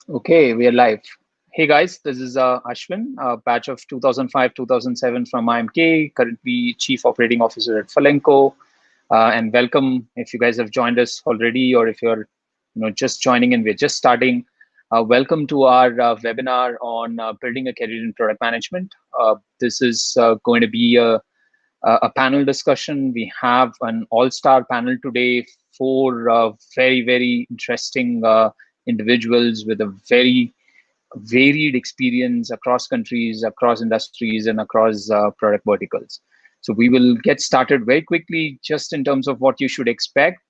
Okay, we are live. Hey guys, this is Ashwin, batch of 2005 2007 from IMK, currently Chief Operating Officer at Falenco. And welcome if you guys have joined us already, or if you're just joining in, we're just starting. Welcome to our webinar on building a career in product management. This is going to be a panel discussion. We have an all-star panel today, four very interesting individuals with a very varied experience across countries, across industries, and across product verticals. So we will get started very quickly, just in terms of what you should expect.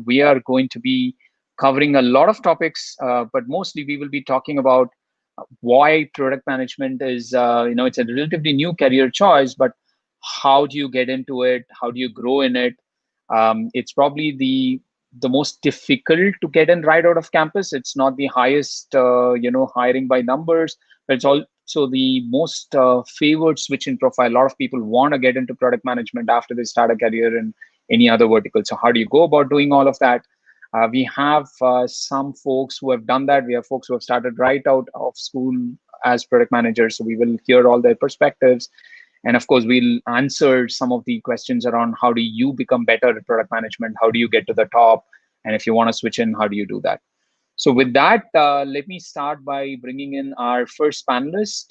We are going to be covering a lot of topics, but mostly we will be talking about why product management is, it's a relatively new career choice, but how do you get into it? How do you grow in it? It's probably the most difficult to get in right out of campus. It's not the highest, hiring by numbers, but it's also the most favored switch in profile. A lot of people want to get into product management after they start a career in any other vertical. So how do you go about doing all of that? We have some folks who have done that. We have folks who have started right out of school as product managers. So we will hear all their perspectives. And of course, we'll answer some of the questions around how do you become better at product management? How do you get to the top? And if you want to switch in, how do you do that? So with that, let me start by bringing in our first panelist.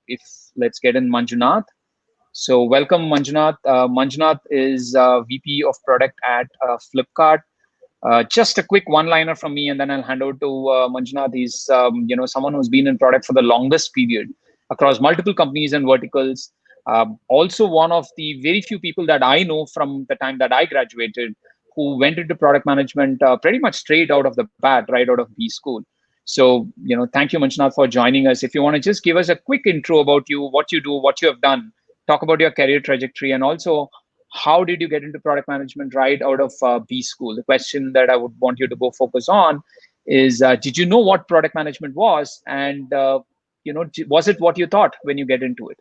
If let's get in Manjunath. So welcome, Manjunath. Manjunath is VP of Product at Flipkart. Just a quick one-liner from me, and then I'll hand over to Manjunath. He's someone who's been in product for the longest period across multiple companies and verticals. Also, one of the very few people that I know from the time that I graduated who went into product management pretty much straight out of the bat, right out of B school. So, thank you, Manjunath, for joining us. If you want to just give us a quick intro about you, what you do, what you have done, talk about your career trajectory, and also how did you get into product management right out of B school? The question that I would want you to go focus on is, did you know what product management was? And, was it what you thought when you get into it?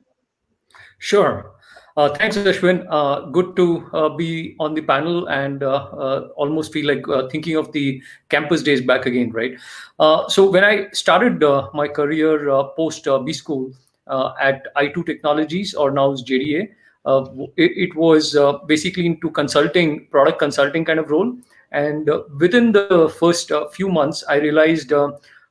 Sure. Thanks, Ashwin. Good to be on the panel and almost feel like thinking of the campus days back again, right? So when I started my career post B school at I2 Technologies, or now is JDA, it was basically into consulting, product consulting kind of role. And within the first few months, I realized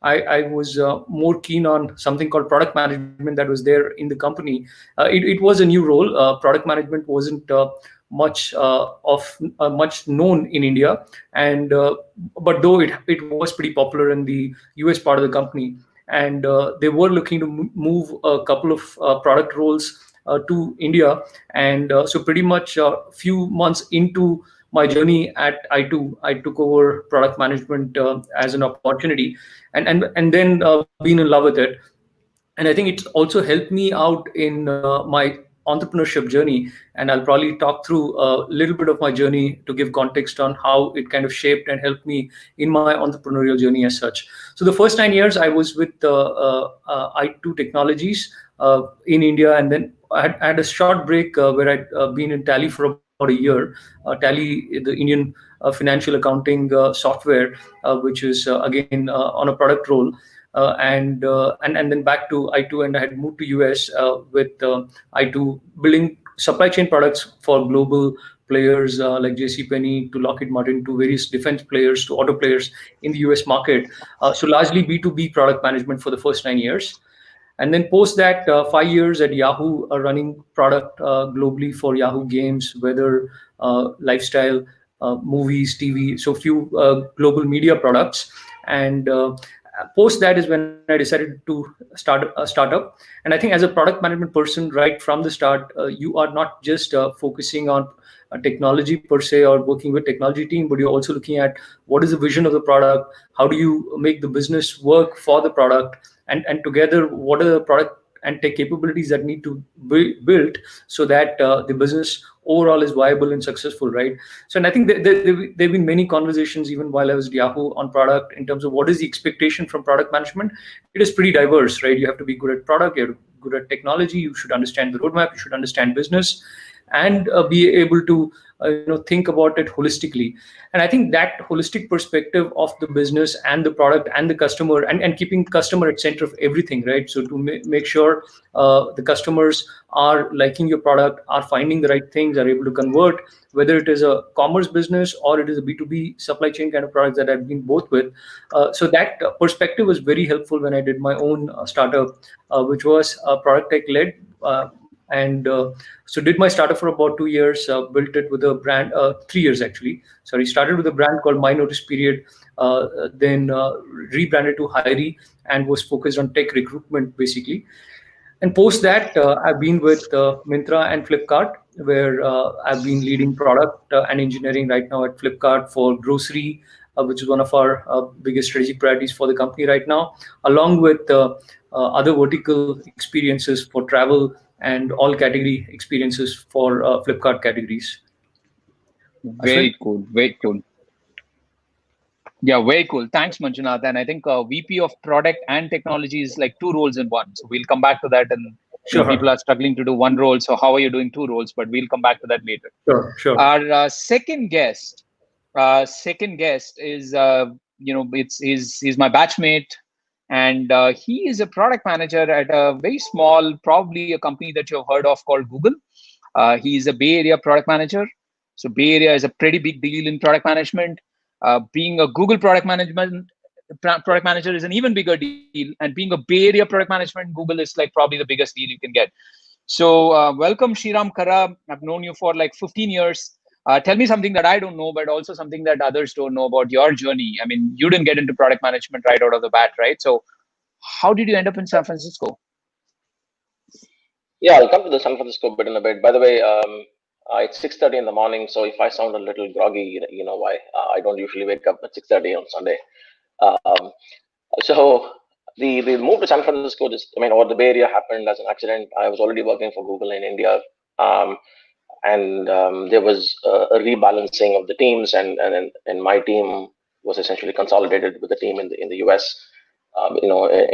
I was more keen on something called product management that was there in the company. It was a new role. Product management wasn't much known in India, and but though it was pretty popular in the US part of the company, and they were looking to move a couple of product roles to India, and so pretty much a few months into my journey at I2, I took over product management as an opportunity, and then been in love with it. And I think it's also helped me out in my entrepreneurship journey. And I'll probably talk through a little bit of my journey to give context on how it kind of shaped and helped me in my entrepreneurial journey as such. So the first 9 years I was with I2 Technologies in India, and then I had a short break where I'd been in Tally for about a year. Tally, the Indian financial accounting software, which is again on a product role. And then back to I2, and I had moved to US with I2 building supply chain products for global players like JCPenney to Lockheed Martin to various defense players to auto players in the US market. So largely B2B product management for the first 9 years. And then post that, 5 years at Yahoo, running product globally for Yahoo Games, weather, lifestyle, movies, TV, so few global media products. And post that is when I decided to start a startup. And I think as a product management person, right from the start, you are not just focusing on technology per se or working with technology team, but you're also looking at what is the vision of the product, how do you make the business work for the product, and together what are the product and tech capabilities that need to be built so that the business overall is viable and successful, right? So, and I think there have been many conversations even while I was at Yahoo on product in terms of what is the expectation from product management. It is pretty diverse, right? You have to be good at product, you're good at technology, you should understand the roadmap, you should understand business, and be able to think about it holistically. And I think that holistic perspective of the business and the product and the customer, and keeping customer at center of everything, right? So to make sure the customers are liking your product, are finding the right things, are able to convert, whether it is a commerce business or it is a B2B supply chain kind of products that I've been both with. So that perspective was very helpful when I did my own startup, which was product tech led. And so did my startup for about 2 years, built it with a brand, 3 years actually. Sorry, started with a brand called My Notice Period, then rebranded to Hiree, and was focused on tech recruitment basically. And post that, I've been with Myntra and Flipkart, where I've been leading product and engineering right now at Flipkart for grocery, which is one of our biggest strategic priorities for the company right now, along with other vertical experiences for travel and all category experiences for Flipkart categories. Ashwin? Very cool. Very cool. Yeah, very cool. Thanks, Manjunath. And I think VP of product and technology is like two roles in one. So we'll come back to that. And people Sure, are struggling to do one role. So how are you doing two roles? But we'll come back to that later. sure. Our second guest is he's my batchmate, and he is a product manager at a very small, probably a company that you've heard of called Google. He is a Bay Area product manager. So Bay Area is a pretty big deal in product management. Being a Google product manager is an even bigger deal, and being a Bay Area product management, Google is like probably the biggest deal you can get. So welcome, Shriram Kara. I've known you for like 15 years. Tell me something that I don't know, but also something that others don't know about your journey. I mean, you didn't get into product management right out of the bat, right? So how did you end up in San Francisco? Yeah, I'll come to the San Francisco bit in a bit. By the way, it's 6:30 in the morning, so if I sound a little groggy, you know why. I don't usually wake up at 6:30 on Sunday. Um, so the move to San Francisco, or the Bay Area happened as an accident. I was already working for Google in India, and there was a rebalancing of the teams, and my team was essentially consolidated with the team in the US. In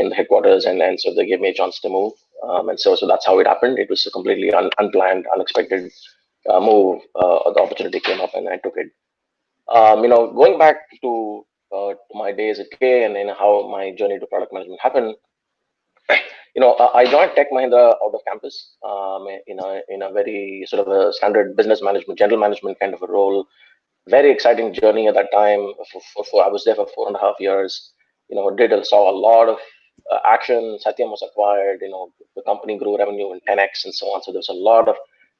the headquarters, and so they gave me a chance to move, and so that's how it happened. It was a completely unplanned, unexpected move. The opportunity came up, and I took it. Going back to my days at K and how my journey to product management happened. I joined Tech Mahindra out of campus, in a very sort of a standard business management, general management kind of a role. Very exciting journey at that time. I was there for 4.5 years. Saw a lot of action. Satyam was acquired. The company grew revenue in 10x and so on. So there was a lot of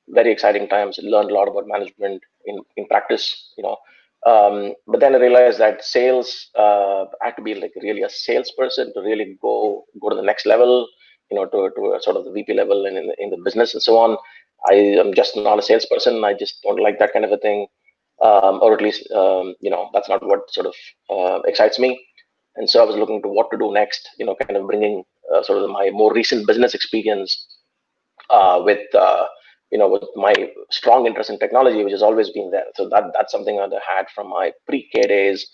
very exciting times. I learned a lot about management in practice. But then I realized that sales, I had to be like really a salesperson to really go to the next level. To a sort of the VP level and in the business and so on. I am just not a salesperson. I just don't like that kind of a thing. Or at least that's not what sort of excites me. And so I was looking to what to do next, kind of bringing sort of my more recent business experience with my strong interest in technology, which has always been there. So that's something that I had from my pre-K days,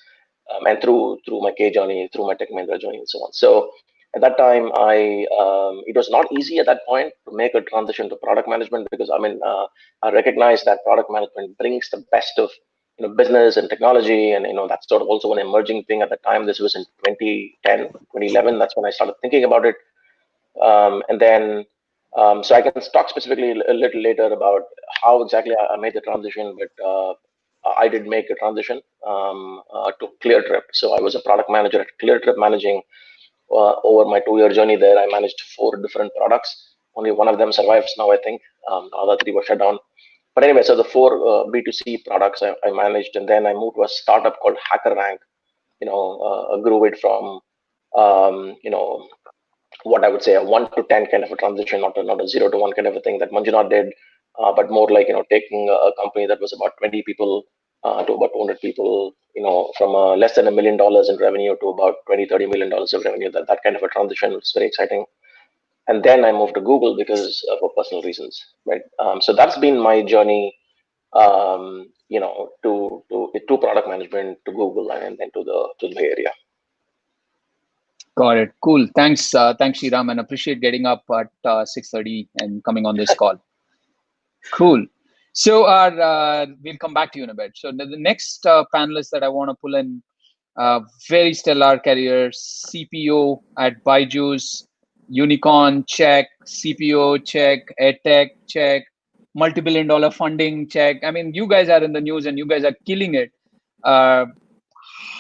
and through my K journey, through my Tech Mahindra journey, and so on. So at that time, it was not easy at that point to make a transition to product management, because I recognize that product management brings the best of business and technology, and that's sort of also an emerging thing at the time. This was in 2010, 2011. That's when I started thinking about it, and then. So I can talk specifically a little later about how exactly I made the transition, but I did make a transition to ClearTrip. So I was a product manager at ClearTrip, managing over my 2-year journey there. I managed 4 different products. Only one of them survives now, I think. The other 3 were shut down. But anyway, so the 4 B2C products I managed, and then I moved to a startup called HackerRank. I grew it from what I would say a 1 to 10 kind of a transition, not a 0 to 1 kind of a thing that Manjunath did, but more like taking a company that was about 20 people to about 200 people, from less than $1 million in revenue to about $20-30 million of revenue. That kind of a transition was very exciting. And then I moved to Google because for personal reasons, right? So that's been my journey, to product management, to Google, and then to the Bay Area. Got it. Cool. Thanks, Shriram, and appreciate getting up at 6:30 and coming on this call. Cool. So we'll come back to you in a bit. So the next panelist that I want to pull in, very stellar career, CPO at Byju's, Unicorn check, CPO check, EdTech check, multi-billion dollar funding check. I mean, you guys are in the news and you guys are killing it. Uh,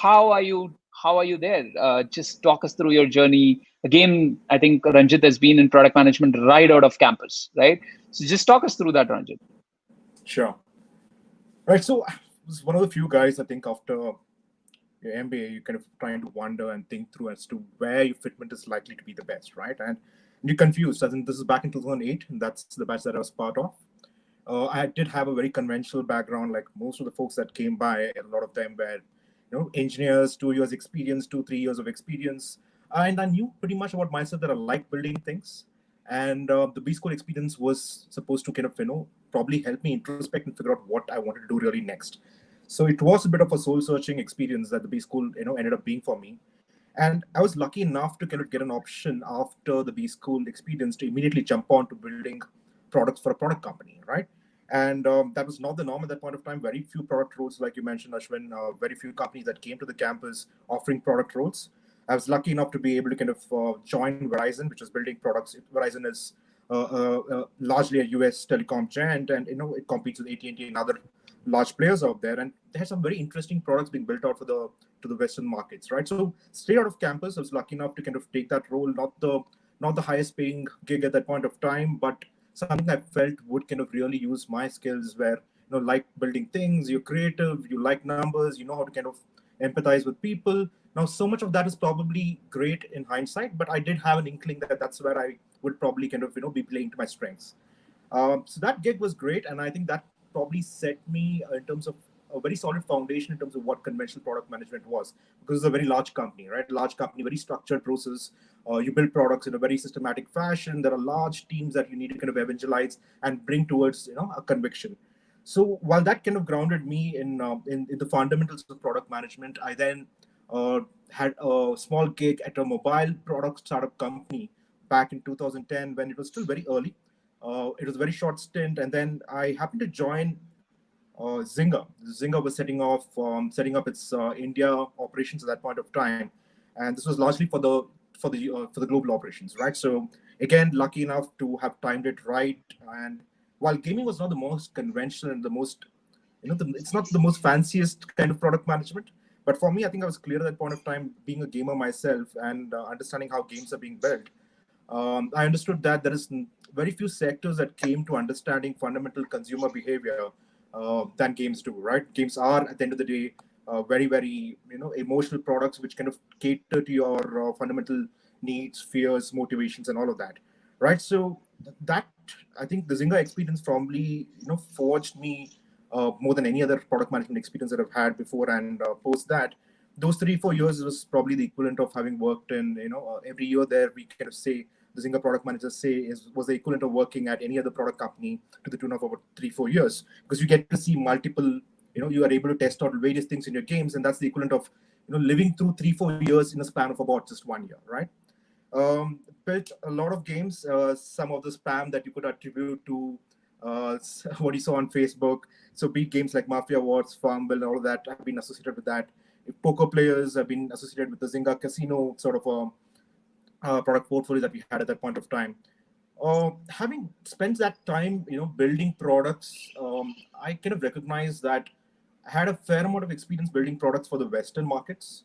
how are you? How are you there? Just talk us through your journey. Again, I think Ranjit has been in product management right out of campus, right? So just talk us through that, Ranjit. Sure. Right. So I was one of the few guys, I think, after your MBA, you kind of trying to wonder and think through as to where your fitment is likely to be the best, right? And you're confused. I think this is back in 2008, and that's the batch that I was part of. I did have a very conventional background, like most of the folks that came by. A lot of them were, engineers, 2 years experience, 3 years of experience, and I knew pretty much about myself that I like building things. And the B school experience was supposed to kind of, probably help me introspect and figure out what I wanted to do really next. So it was a bit of a soul searching experience that the B school, ended up being for me. And I was lucky enough to kind of get an option after the B school experience to immediately jump on to building products for a product company, right? And that was not the norm at that point of time. Very few product roles, like you mentioned, Ashwin, very few companies that came to the campus offering product roles. I was lucky enough to be able to kind of join Verizon, which is building products. Verizon is largely a US telecom giant, and it competes with AT&T and other large players out there. And they have some very interesting products being built out for the to the Western markets, right? So straight out of campus, I was lucky enough to kind of take that role, not the highest paying gig at that point of time, but something I felt would kind of really use my skills where, like building things, you're creative, you like numbers, you know how to kind of empathize with people. Now, so much of that is probably great in hindsight, but I did have an inkling that that's where I would probably kind of, be playing to my strengths. So that gig was great. And I think that probably set me in terms of a very solid foundation in terms of what conventional product management was, because it's a very large company, right? Large company, very structured process. You build products in a very systematic fashion. There are large teams that you need to kind of evangelize and bring towards, a conviction. So while that kind of grounded me in the fundamentals of product management, I then had a small gig at a mobile product startup company back in 2010 when it was still very early. It was a very short stint, and then I happened to join Zynga. Zynga was setting up its India operations at that point of time, and this was largely for the global operations, right? So again, lucky enough to have timed it right. And while gaming was not the most conventional and the most, it's not the most fanciest kind of product management, but for me, I think I was clear at that point of time, being a gamer myself and understanding how games are being built. I understood that there is very few sectors that came to understanding fundamental consumer behavior than games do, right? Games are, at the end of the day, very, very, emotional products which kind of cater to your fundamental needs, fears, motivations, and all of that, right? So that, I think the Zynga experience probably, forged me more than any other product management experience that I've had before and post that. Those 3-4 years was probably the equivalent of having worked in, every year there, we kind of say, the Zynga product managers say was the equivalent of working at any other product company to the tune of about 3-4 years, because you get to see multiple, you are able to test out various things in your games, and that's the equivalent of, living through 3-4 years in a span of about just 1 year, right? Built a lot of games. Some of the spam that you could attribute to what you saw on Facebook. So big games like Mafia Wars, Farmville, all of that have been associated with that. Poker players have been associated with the Zynga Casino sort of product portfolio that we had at that point of time. Having spent that time, building products, I kind of recognized that I had a fair amount of experience building products for the Western markets.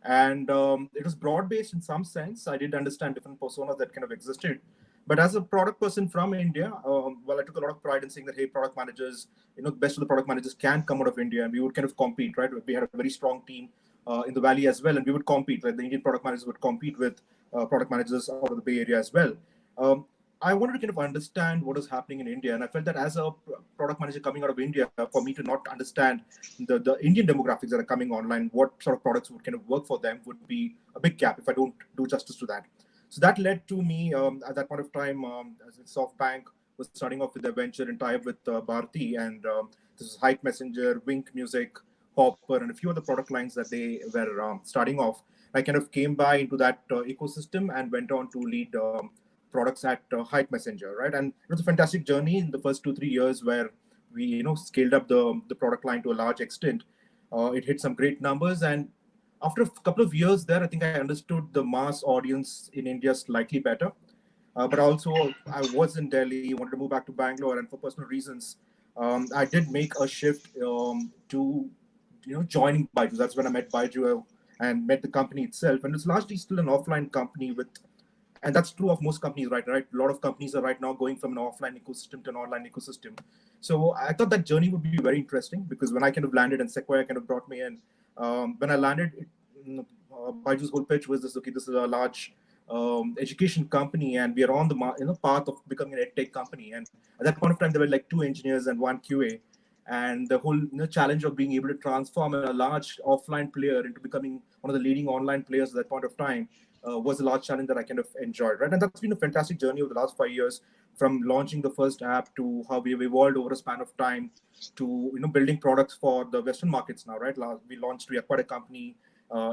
And it was broad-based in some sense. I did understand different personas that kind of existed. But as a product person from India, well, I took a lot of pride in saying that, hey, product managers, the best of the product managers can come out of India, and we would kind of compete, right? We had a very strong team in the Valley as well, and we would compete, right? The Indian product managers would compete with product managers out of the Bay Area as well. I wanted to kind of understand what is happening in India, and I felt that as a product manager coming out of India, for me to not understand the Indian demographics that are coming online, what sort of products would kind of work for them would be a big gap if I don't do justice to that. So that led to me at that point of time, as SoftBank was starting off with their venture in tie-up with Bharti, and this is Hike Messenger, Wink Music, Hopper, and a few other product lines that they were starting off. I kind of came by into that ecosystem and went on to lead products at Hike Messenger, right? And it was a fantastic journey in the first 2-3 years where we scaled up the product line to a large extent. It hit some great numbers, and after a couple of years there, I think I understood the mass audience in India slightly better. But also, I was in Delhi, wanted to move back to Bangalore, and for personal reasons, I did make a shift to joining Byju. That's when I met Byju and met the company itself, and it's largely still an offline company with. And that's true of most companies, right? A lot of companies are right now going from an offline ecosystem to an online ecosystem. So I thought that journey would be very interesting, because when I kind of landed and Sequoia kind of brought me in, when I landed, Baiju's whole pitch was this: okay, this is a large education company, and we are on the path of becoming an edtech company. And at that point of time, there were like 2 engineers and 1 QA, and the whole challenge of being able to transform a large offline player into becoming one of the leading online players at that point of time was a large challenge that I kind of enjoyed, right? And that's been a fantastic journey over the last 5 years, from launching the first app to how we've evolved over a span of time to building products for the Western markets now, right? We acquired a company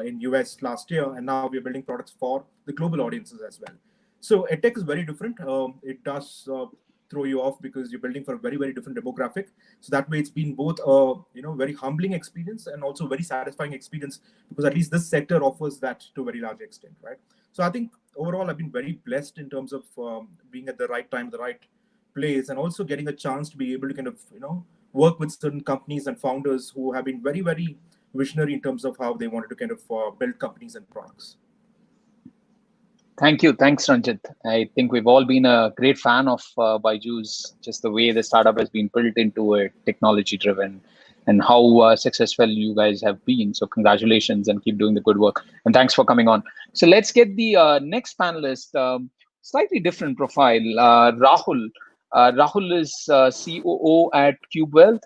in US last year, and now we're building products for the global audiences as well. So edtech is very different. It does throw you off because you're building for a very, very different demographic. So that way, it's been both a very humbling experience and also very satisfying experience, because at least this sector offers that to a very large extent, right? So I think overall, I've been very blessed in terms of being at the right time, the right place, and also getting a chance to be able to kind of work with certain companies and founders who have been very, very visionary in terms of how they wanted to kind of build companies and products. Thank you. Thanks, Ranjit. I think we've all been a great fan of Byju's, just the way the startup has been built into a technology driven, and how successful you guys have been. So congratulations, and keep doing the good work. And thanks for coming on. So let's get the next panelist, slightly different profile, Rahul. Rahul is COO at Cube Wealth.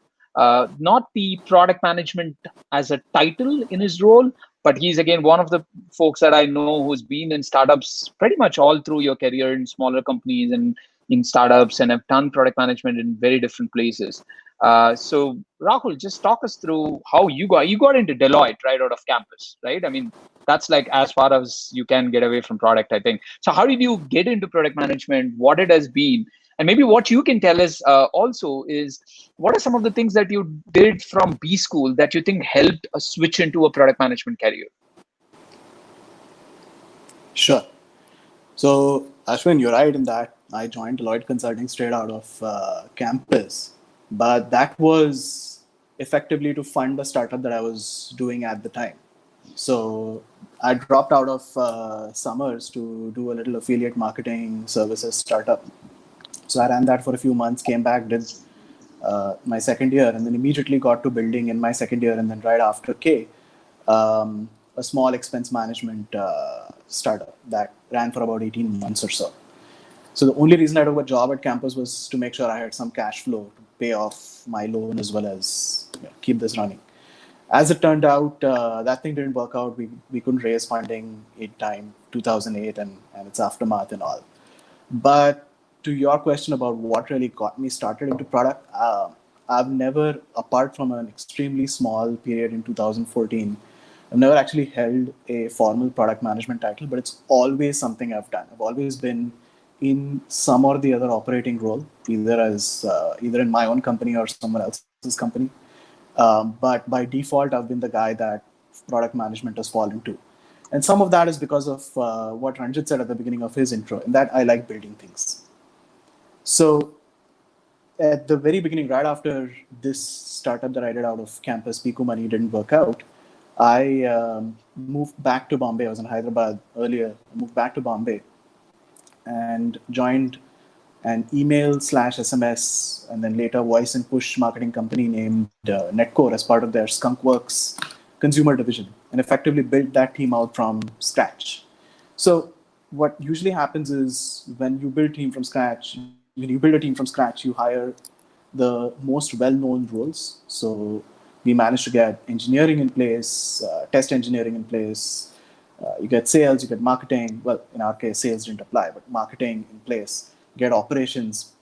Not the product management as a title in his role, but he's again one of the folks that I know who's been in startups pretty much all through your career, in smaller companies and in startups, and have done product management in very different places. So Rahul, just talk us through how you got into Deloitte right out of campus, right? I mean, that's like as far as you can get away from product, I think. So how did you get into product management? What it has been? And maybe what you can tell us also is, what are some of the things that you did from B school that you think helped a switch into a product management career? Sure. So Ashwin, you're right in that I joined Deloitte Consulting straight out of campus, but that was effectively to fund the startup that I was doing at the time. So I dropped out of summers to do a little affiliate marketing services startup. So I ran that for a few months, came back, did my second year, and then immediately got to building in my second year, and then right after a small expense management startup that ran for about 18 months or so. So the only reason I took a job at campus was to make sure I had some cash flow to pay off my loan as well as keep this running. As it turned out, that thing didn't work out. We couldn't raise funding in time, 2008, and its aftermath and all. But to your question about what really got me started into product, I've never, apart from an extremely small period in 2014, I've never actually held a formal product management title, but it's always something I've done. I've always been in some or the other operating role, either in my own company or someone else's company. But by default, I've been the guy that product management has fallen to. And some of that is because of what Ranjit said at the beginning of his intro, and that I like building things. So at the very beginning, right after this startup that I did out of campus, Piku Money, didn't work out, I moved back to Bombay. I was in Hyderabad earlier. I moved back to Bombay and joined an email/SMS and then later voice and push marketing company named Netcore as part of their Skunkworks consumer division, and effectively built that team out from scratch. So what usually happens is when you build a team from scratch, you hire the most well-known roles. So we managed to get engineering in place, test engineering in place. You get sales, you get marketing. Well, in our case, sales didn't apply, but marketing in place, get operations,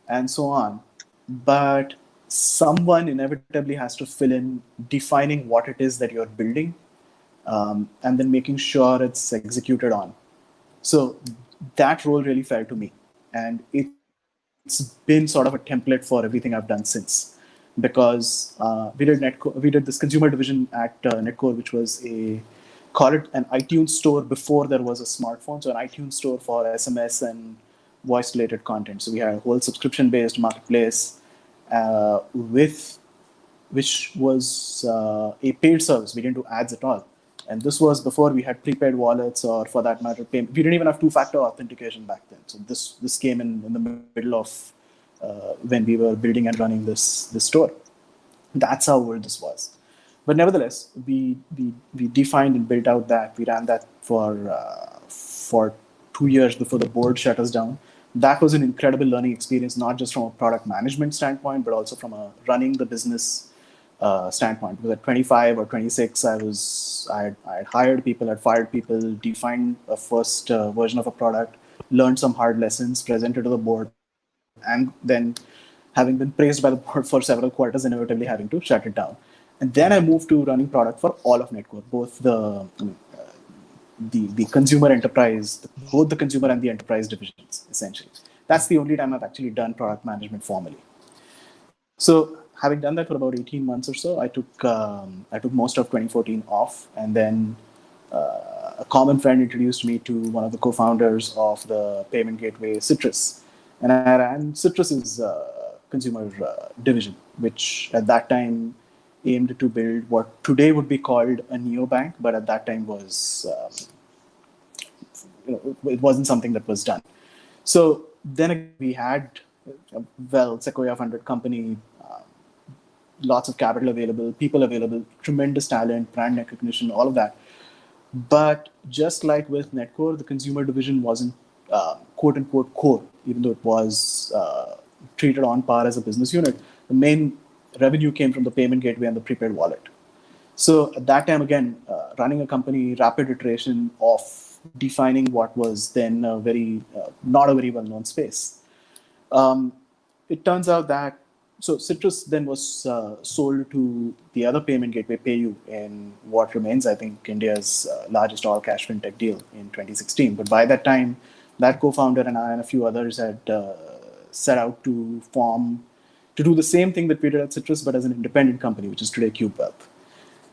and so on. But someone inevitably has to fill in defining what it is that you're building, and then making sure it's executed on. So that role really fell to me. And it's it's been sort of a template for everything I've done since, because we did this consumer division at Netcore, which was call it an iTunes store before there was a smartphone. So an iTunes store for SMS and voice related content. So we had a whole subscription based marketplace which was a paid service. We didn't do ads at all. And this was before we had prepaid wallets, or for that matter, we didn't even have two-factor authentication back then. So this came in the middle of when we were building and running this store. That's how old this was. But nevertheless, we defined and built out that. We ran that for 2 years before the board shut us down. That was an incredible learning experience, not just from a product management standpoint, but also from a running the business standpoint. Because at 25 or 26, I had hired people, I'd fired people, defined a first version of a product, learned some hard lessons, presented to the board, and then having been praised by the board for several quarters, inevitably having to shut it down. And then I moved to running product for all of Netcore, both the consumer enterprise, both the consumer and the enterprise divisions, essentially. That's the only time I've actually done product management formally. So having done that for about 18 months or so, I took most of 2014 off, and then a common friend introduced me to one of the co-founders of the payment gateway, Citrus. And I ran Citrus's consumer division, which at that time aimed to build what today would be called a neobank, but at that time was, it wasn't something that was done. So then we had, Sequoia-funded company, lots of capital available, people available, tremendous talent, brand recognition, all of that. But just like with Netcore, the consumer division wasn't quote unquote core, even though it was treated on par as a business unit. The main revenue came from the payment gateway and the prepaid wallet. So at that time, again, running a company, rapid iteration of defining what was then a not a very well-known space. It turns out that, so Citrus then was sold to the other payment gateway, PayU, in what remains, I think, India's largest all-cash fintech deal in 2016. But by that time, that co-founder and I and a few others had set out to do the same thing that we did at Citrus, but as an independent company, which is today Cube Wealth.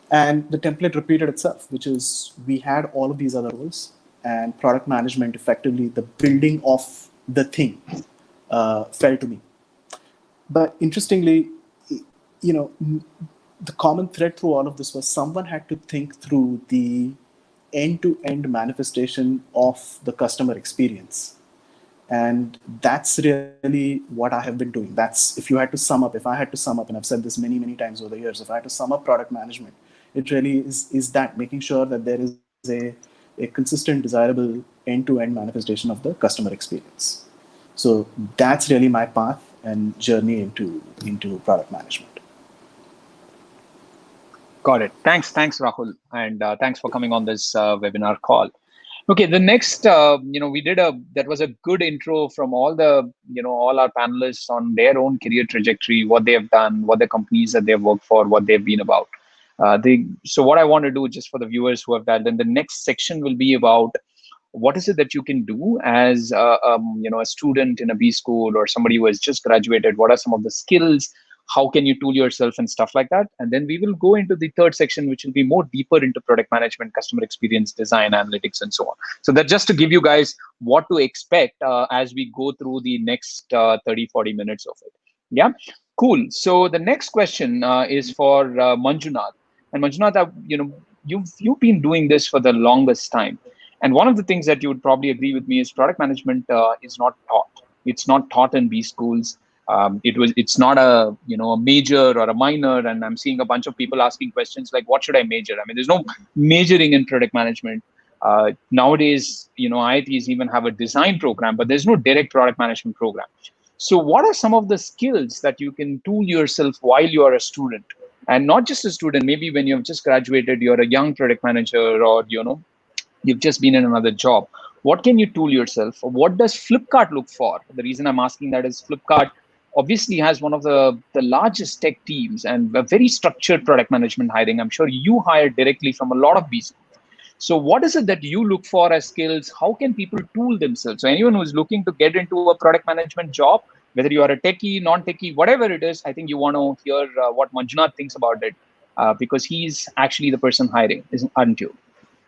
And the template repeated itself, which is we had all of these other roles, and product management, effectively the building of the thing, fell to me. But interestingly, the common thread through all of this was someone had to think through the end-to-end manifestation of the customer experience. And that's really what I have been doing. That's, if I had to sum up, and I've said this many, many times over the years, if I had to sum up product management, it really is that, making sure that there is a consistent, desirable end-to-end manifestation of the customer experience. So that's really my path and journey into product management. Got it. Thanks, Rahul, and thanks for coming on this webinar call. Okay, the next, that was a good intro from all our panelists on their own career trajectory, what they have done, what the companies that they've worked for, what they've been about. So what I want to do, just for the viewers who have dialed in, the next section will be about what is it that you can do as a student in a B school or somebody who has just graduated. What are some of the skills? How can you tool yourself and stuff like that? And then we will go into the third section, which will be more deeper into product management, customer experience, design, analytics, and so on. So that just to give you guys what to expect as we go through the next 30-40 minutes of it. Yeah, cool. So the next question is for Manjunath. And Manjunath, you've been doing this for the longest time. And one of the things that you would probably agree with me is product management is not taught. It's not taught in B schools. It's not a major or a minor, and I'm seeing a bunch of people asking questions like, what should I major? I mean, there's no majoring in product management. Nowadays, IITs even have a design program, but there's no direct product management program. So what are some of the skills that you can tool yourself while you are a student? And not just a student, maybe when you've just graduated, you're a young product manager, or you've just been in another job. What can you tool yourself? What does Flipkart look for? The reason I'm asking that is Flipkart obviously has one of the largest tech teams and a very structured product management hiring. I'm sure you hire directly from a lot of B schools. So what is it that you look for as skills? How can people tool themselves? So anyone who's looking to get into a product management job, whether you are a techie, non-techie, whatever it is. I think you want to hear what Manjunath thinks about it, because he's actually the person hiring, aren't you?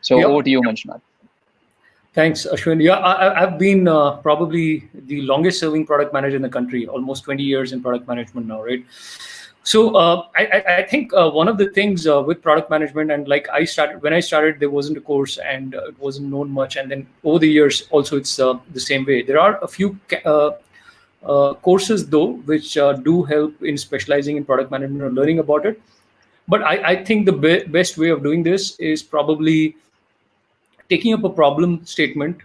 So Yep. over to you, Manjunath. Thanks, Ashwin. Yeah, I've been probably the longest serving product manager in the country, almost 20 years in product management now, right? So I think one of the things with product management, and like when I started, there wasn't a course and it wasn't known much. And then over the years, also it's the same way. There are a few courses though, which do help in specializing in product management or learning about it. But I think the best way of doing this is probably taking up a problem statement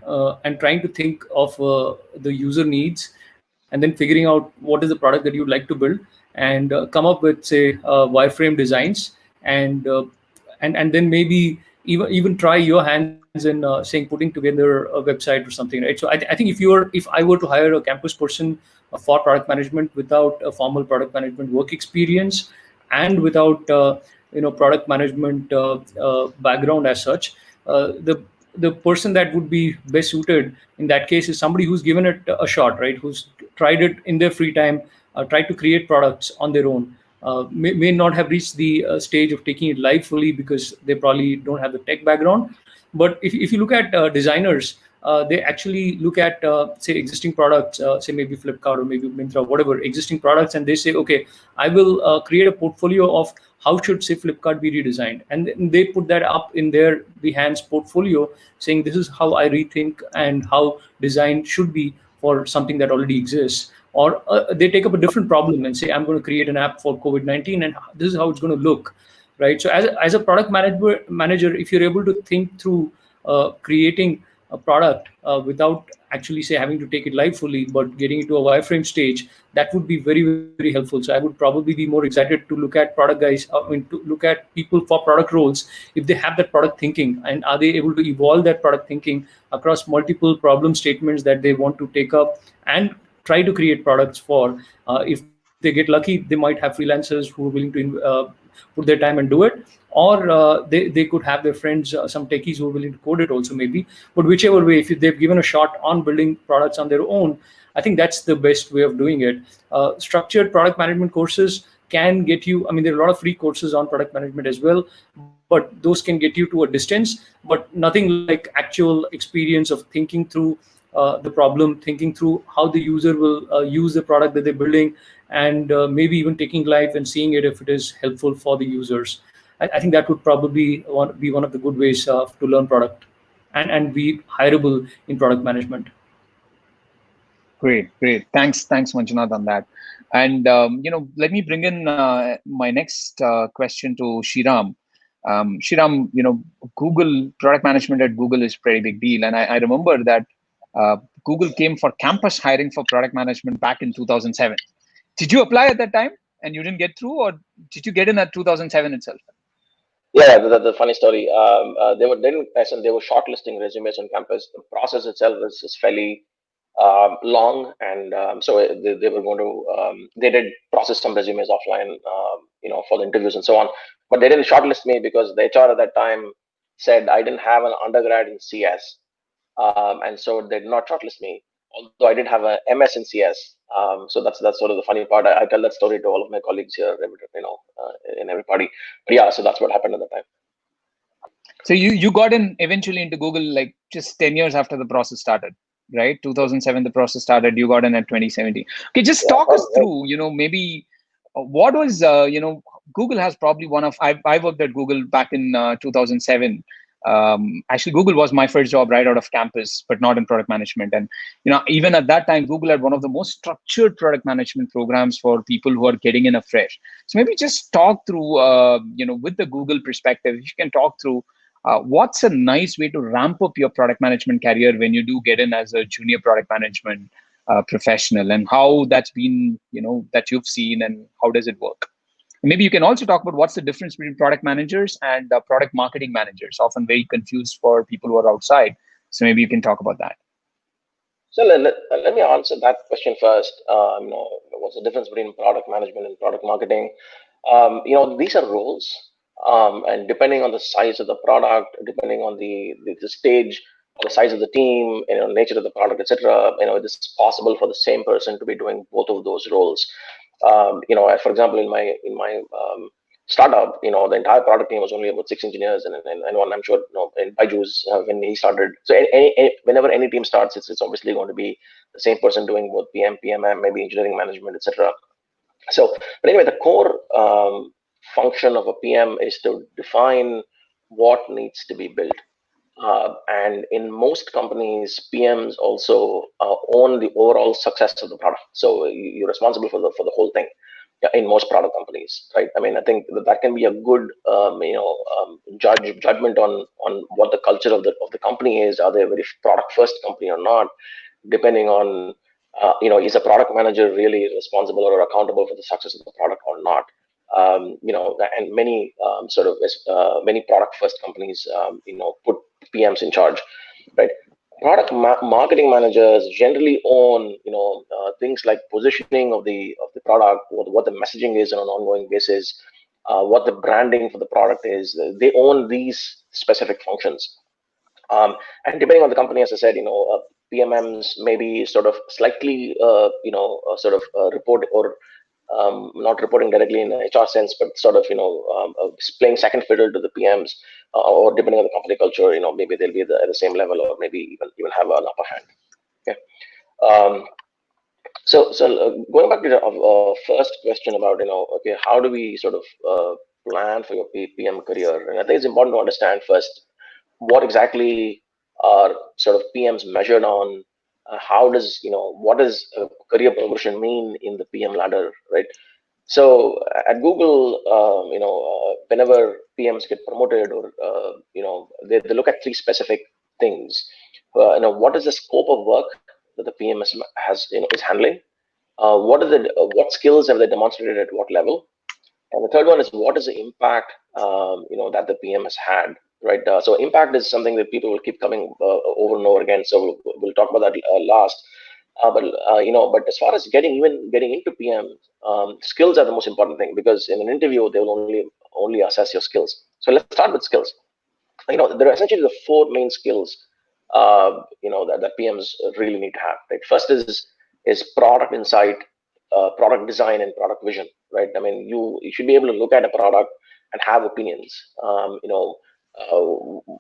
and trying to think of the user needs, and then figuring out what is the product that you'd like to build, and come up with, say, wireframe designs, and then maybe even try your hands in saying putting together a website or something, right? So I think if I were to hire a campus person for product management without a formal product management work experience and without product management background as such, the person that would be best suited in that case is somebody who's given it a shot, right? Who's tried it in their free time, tried to create products on their own. May not have reached the stage of taking it live fully because they probably don't have the tech background. But if you look at designers, they actually look at, say, existing products, say maybe Flipkart or maybe Myntra, whatever, existing products, and they say, okay, I will create a portfolio of how should, say, Flipkart be redesigned. And then they put that up in their Behance portfolio, saying this is how I rethink and how design should be for something that already exists. Or they take up a different problem and say, I'm going to create an app for COVID-19 and this is how it's going to look, right? So as a product manager, if you're able to think through creating a product without actually, say, having to take it live fully, but getting it to a wireframe stage, that would be very, very helpful. So I would probably be more excited to look at product guys, to look at people for product roles, if they have that product thinking, and are they able to evolve that product thinking across multiple problem statements that they want to take up and try to create products for. If they get lucky, they might have freelancers who are willing to put their time and do it, or they could have their friends, some techies who are willing to code it also maybe. But whichever way, if they've given a shot on building products on their own, I think that's the best way of doing it. Structured product management courses can get you, I mean, there are a lot of free courses on product management as well, but those can get you to a distance, but nothing like actual experience of thinking through the problem, thinking through how the user will use the product that they're building, and maybe even taking live and seeing it if it is helpful for the users. I think that would probably be one of the good ways to learn product and be hireable in product management. Great. Thanks, Manjunath, on that. And let me bring in my next question to Shriram. Shriram, Google product management at Google is a pretty big deal, and I remember that Google came for campus hiring for product management back in 2007. Did you apply at that time and you didn't get through, or did you get in at 2007 itself? Yeah, the funny story. They were shortlisting resumes on campus. The process itself is fairly long, and so they were going to they did process some resumes offline, for the interviews and so on. But they didn't shortlist me because the HR at that time said I didn't have an undergrad in CS, and so they did not shortlist me. Although I did have a MS in CS, so that's sort of the funny part. I tell that story to all of my colleagues here, in every party. But yeah, so that's what happened at the time. So you got in eventually into Google like just 10 years after the process started, right? 2007 the process started. You got in at 2017. Okay, just talk us through. Maybe what was Google has probably one of I worked at Google back in 2007. Actually, Google was my first job right out of campus, but not in product management. And even at that time, Google had one of the most structured product management programs for people who are getting in afresh. So maybe just talk through, with the Google perspective, if you can talk through what's a nice way to ramp up your product management career when you do get in as a junior product management professional, and how that's been, that you've seen, and how does it work? Maybe you can also talk about what's the difference between product managers and product marketing managers, often very confused for people who are outside. So maybe you can talk about that. So let me answer that question first. What's the difference between product management and product marketing? These are roles, and depending on the size of the product, depending on the stage the size of the team, nature of the product, etc. It is possible for the same person to be doing both of those roles. For example, in my startup, the entire product team was only about 6 engineers, and I'm sure, in Byju's, when he started. So whenever any team starts, it's obviously going to be the same person doing both PM, PMM, maybe engineering management, etc. So, but anyway, the core function of a PM is to define what needs to be built. And in most companies, PMs also own the overall success of the product. So you're responsible for the whole thing. In most product companies, right? I mean, I think that can be a good, judgment on what the culture of the company is. Are they a very product first company or not? Depending on, is a product manager really responsible or accountable for the success of the product or not? And many many product first companies, put PMs in charge, right? Product marketing managers generally own, things like positioning of the product, what the messaging is on an ongoing basis, what the branding for the product is. They own these specific functions. And depending on the company, as I said, PMMs maybe sort of slightly, report or not reporting directly in an HR sense, but sort of, playing second fiddle to the PMs, or depending on the company culture, maybe they'll be at the same level, or maybe even have an upper hand. Okay. So going back to the first question about, okay, how do we sort of plan for your PM career? And I think it's important to understand first what exactly are sort of PMs measured on. How does, what does career progression mean in the PM ladder, right? So at Google, whenever PMs get promoted, or they look at 3 specific things. What is the scope of work that the PM is handling? What skills have they demonstrated at what level? And the third one is, what is the impact that the PM has had, right? So impact is something that people will keep coming over and over again. So we'll talk about that last. But as far as getting into PM, skills are the most important thing, because in an interview they will only assess your skills. So let's start with skills. There are essentially the 4 main skills that PMs really need to have. Right? First is product insight, product design, and product vision. Right? I mean, you should be able to look at a product and have opinions.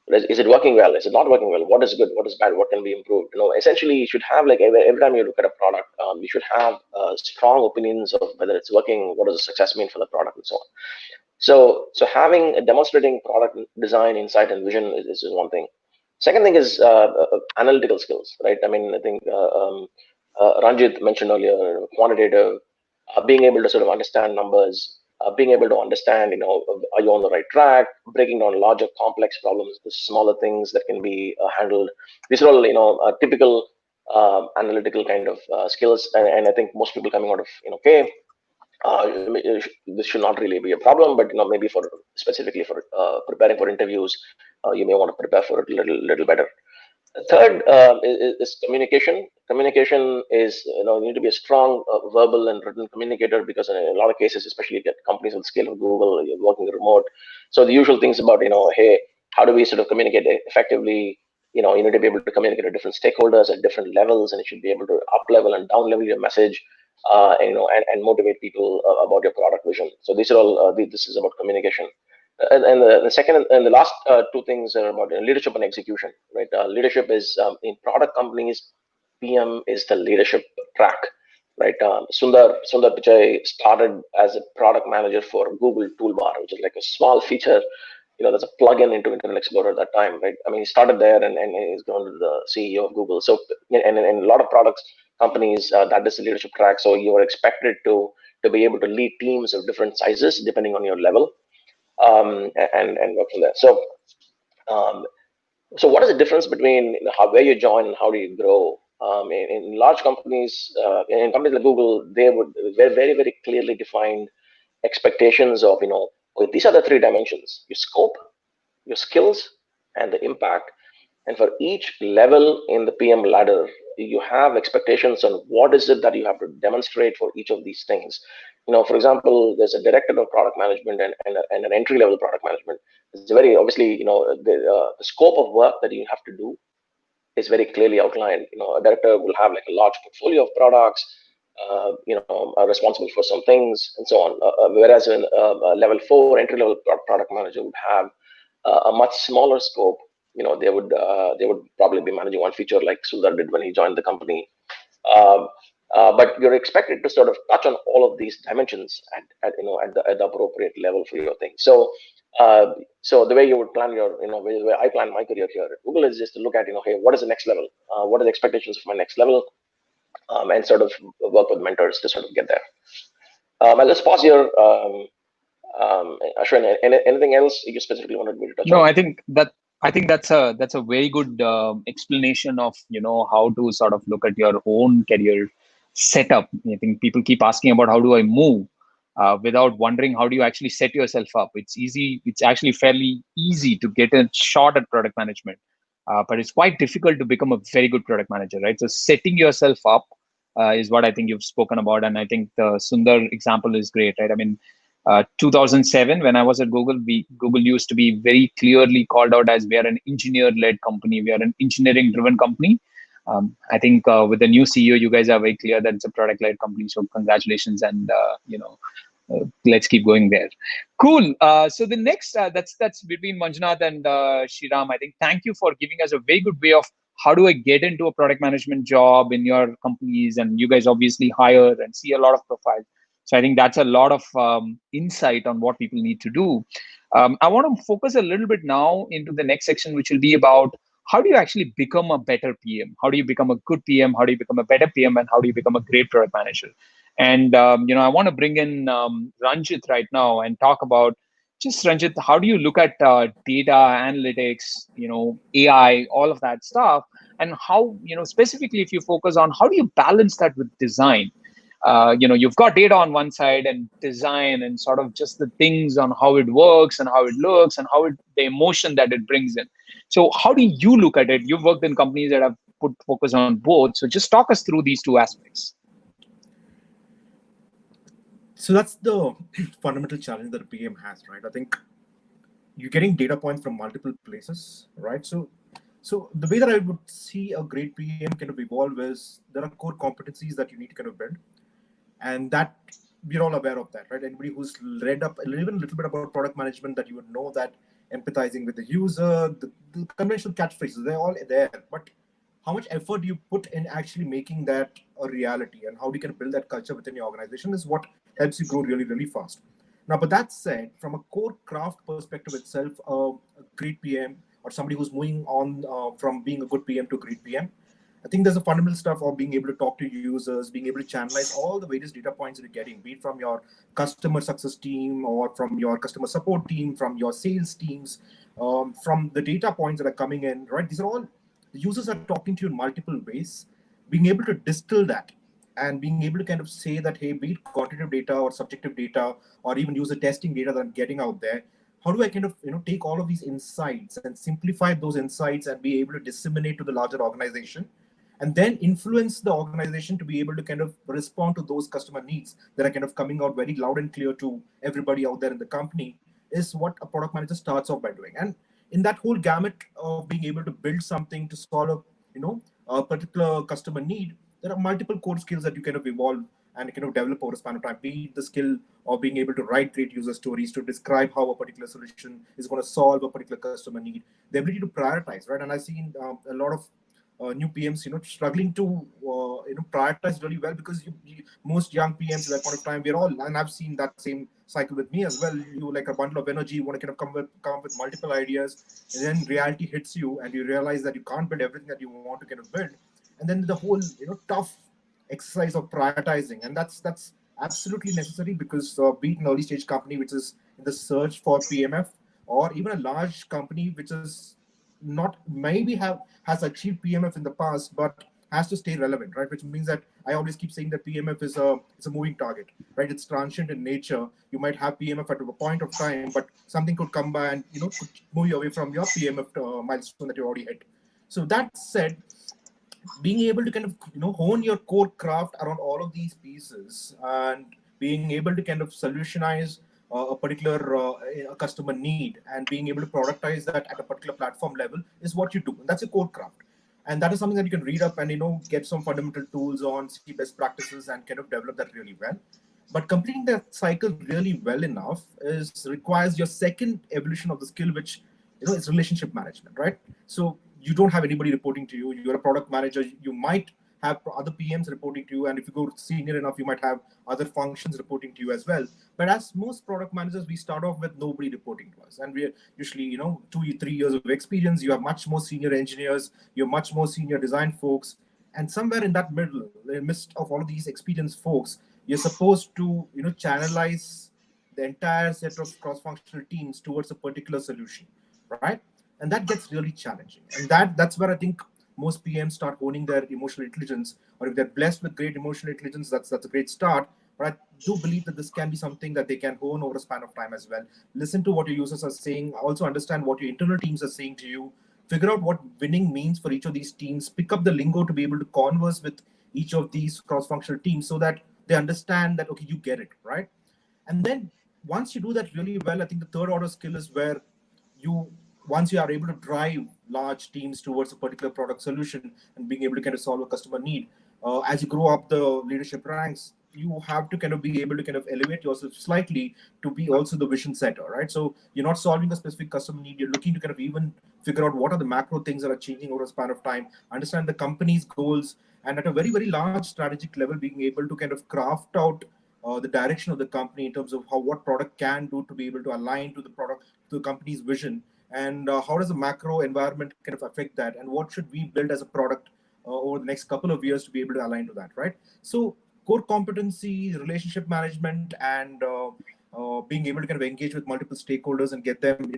Is it working well? Is it not working well? What is good? What is bad? What can be improved? Essentially, you should have, like, every time you look at a product, you should have strong opinions of whether it's working, what does the success mean for the product, and so on. So demonstrating product design, insight, and vision is one thing. Second thing is analytical skills, right? I mean, I think Ranjit mentioned earlier, quantitative, being able to sort of understand numbers, being able to understand, are you on the right track, breaking down larger complex problems to smaller things that can be handled. These are all, typical analytical kind of skills. And I think most people coming out of, this should not really be a problem, but maybe specifically for preparing for interviews, you may want to prepare for it a little better. Third is communication. Communication is, you need to be a strong verbal and written communicator, because in a lot of cases, especially at companies with scale of Google, you're working remote. So the usual things about, hey, how do we sort of communicate effectively? You need to be able to communicate to different stakeholders at different levels, and you should be able to up level and down level your message, and motivate people about your product vision. So these are all, this is about communication. And the second and the last 2 things are about leadership and execution, right? Leadership is, in product companies, PM is the leadership track, right? Sundar Pichai started as a product manager for Google Toolbar, which is like a small feature, that's a plugin into Internet Explorer at that time, right? I mean, he started there and he's gone to the CEO of Google. So, and a lot of products companies, that is the leadership track. So you are expected to be able to lead teams of different sizes depending on your level. And work from there. So what is the difference between where you join and how do you grow? In large companies, in companies like Google, they would very, very, very clearly defined expectations of, these are the 3 dimensions: your scope, your skills, and the impact. And for each level in the PM ladder, you have expectations on what is it that you have to demonstrate for each of these things. For example, there's a director of product management and an entry-level product management. It's very obviously, the scope of work that you have to do is very clearly outlined. A director will have like a large portfolio of products, are responsible for some things and so on. Whereas in level 4 entry-level product manager would have a much smaller scope. They would probably be managing one feature like Sundar did when he joined the company. But you're expected to sort of touch on all of these dimensions at the appropriate level for your thing. So the way you would plan your, the way I plan my career here at Google is just to look at, hey, what is the next level? What are the expectations for my next level? And sort of work with mentors to sort of get there. And let's pause here. Ashwin, anything else you specifically wanted me to touch on? No, I think that's a very good explanation of how to sort of look at your own career setup. I think people keep asking about how do I move without wondering how do you actually set yourself up. It's easy. It's actually fairly easy to get a shot at product management, but it's quite difficult to become a very good product manager, right? So setting yourself up is what I think you've spoken about, and I think the Sundar example is great, right? I mean, 2007, when I was at Google, Google used to be very clearly called out as we are an engineer-led company. We are an engineering-driven company. I think with the new CEO, you guys are very clear that it's a product-led company. So congratulations, and let's keep going there. Cool. So the next, that's between Manjunath and Shriram. I think thank you for giving us a very good way of how do I get into a product management job in your companies, and you guys obviously hire and see a lot of profiles. So I think that's a lot of insight on what people need to do. I want to focus a little bit now into the next section, which will be about how do you actually become a better PM? How do you become a good PM? How do you become a better PM? And how do you become a great product manager? And, I want to bring in Ranjit right now and talk about just, Ranjit, how do you look at data, analytics, AI, all of that stuff? And how, specifically if you focus on how do you balance that with design? You've got data on one side and design and sort of just the things on how it works and how it looks and the emotion that it brings in. So how do you look at it? You've worked in companies that have put focus on both. So just talk us through these two aspects. So that's the fundamental challenge that a PM has, right? I think you're getting data points from multiple places, right? So the way that I would see a great PM kind of evolve is there are core competencies that you need to kind of build. And that we're all aware of that, right? Anybody who's read up even a little bit about product management, that you would know that empathizing with the user, the conventional catchphrases, they're all there. But how much effort do you put in actually making that a reality, and how do you can build that culture within your organization is what helps you grow really, really fast. Now, but that said, from a core craft perspective itself, a great PM or somebody who's moving on from being a good PM to a great PM, I think there's a fundamental stuff of being able to talk to users, being able to channelize all the various data points that you're getting, be it from your customer success team or from your customer support team, from your sales teams, from the data points that are coming in, right? These are all, the users are talking to you in multiple ways, being able to distill that and being able to kind of say that, hey, be it quantitative data or subjective data or even user testing data that I'm getting out there, how do I kind of take all of these insights and simplify those insights and be able to disseminate to the larger organization, and then influence the organization to be able to kind of respond to those customer needs that are kind of coming out very loud and clear to everybody out there in the company, is what a product manager starts off by doing. And in that whole gamut of being able to build something to solve a particular customer need, there are multiple core skills that you kind of evolve and kind of develop over a span of time. Be it the skill of being able to write great user stories to describe how a particular solution is going to solve a particular customer need, the ability to prioritize, right? And I've seen a lot of new PMs, struggling to, prioritize really well, because most young PMs at that point of time, we're all, and I've seen that same cycle with me as well. You like a bundle of energy, you want to kind of come up with multiple ideas, and then reality hits you, and you realize that you can't build everything that you want to kind of build, and then the whole, tough exercise of prioritizing, and that's absolutely necessary, because be it an early stage company which is in the search for PMF, or even a large company which is not maybe has achieved PMF in the past but has to stay relevant, right? Which means that I always keep saying that PMF is a moving target, right? It's transient in nature. You might have PMF at a point of time, but something could come by and could move you away from your PMF milestone that you already hit. So that said, being able to kind of hone your core craft around all of these pieces and being able to kind of solutionize a particular customer need and being able to productize that at a particular platform level is what you do, and that's a core craft. And that is something that you can read up and, get some fundamental tools on, see best practices, and kind of develop that really well. But completing that cycle really well enough requires your second evolution of the skill, which, is relationship management, right? So you don't have anybody reporting to you. You're a product manager. You might have other PMs reporting to you, and if you go senior enough, you might have other functions reporting to you as well. But as most product managers, we start off with nobody reporting to us, and we're usually 2-3 years of experience. You have much more senior engineers, you have much more senior design folks, and somewhere in that middle, in the midst of all of these experienced folks, you're supposed to channelize the entire set of cross-functional teams towards a particular solution, right? And that gets really challenging, and that's where I think most PMs start honing their emotional intelligence, or if they're blessed with great emotional intelligence, that's a great start. But I do believe that this can be something that they can hone over a span of time as well. Listen to what your users are saying, also understand what your internal teams are saying to you, figure out what winning means for each of these teams, pick up the lingo to be able to converse with each of these cross-functional teams so that they understand that, okay, you get it, right? And then once you do that really well, I think the third order skill is where once you are able to drive large teams towards a particular product solution and being able to kind of solve a customer need, as you grow up the leadership ranks, you have to kind of be able to kind of elevate yourself slightly to be also the vision setter, right? So you're not solving a specific customer need. You're looking to kind of even figure out what are the macro things that are changing over a span of time, understand the company's goals, and at a very, very large strategic level, being able to kind of craft out the direction of the company in terms of what product can do to be able to align to the company's vision, and how does the macro environment kind of affect that, and what should we build as a product over the next couple of years to be able to align to that, right? So core competency, relationship management, and being able to kind of engage with multiple stakeholders and get them,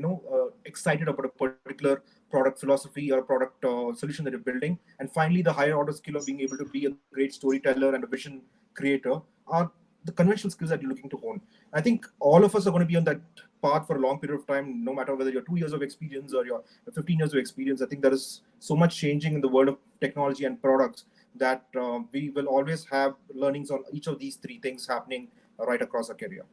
excited about a particular product philosophy or a product solution that you're building. And finally, the higher order skill of being able to be a great storyteller and a vision creator are the conventional skills that you're looking to hone. I think all of us are going to be on that path for a long period of time, no matter whether you're 2 years of experience or you're 15 years of experience. I think there is so much changing in the world of technology and products that we will always have learnings on each of these three things happening right across our career.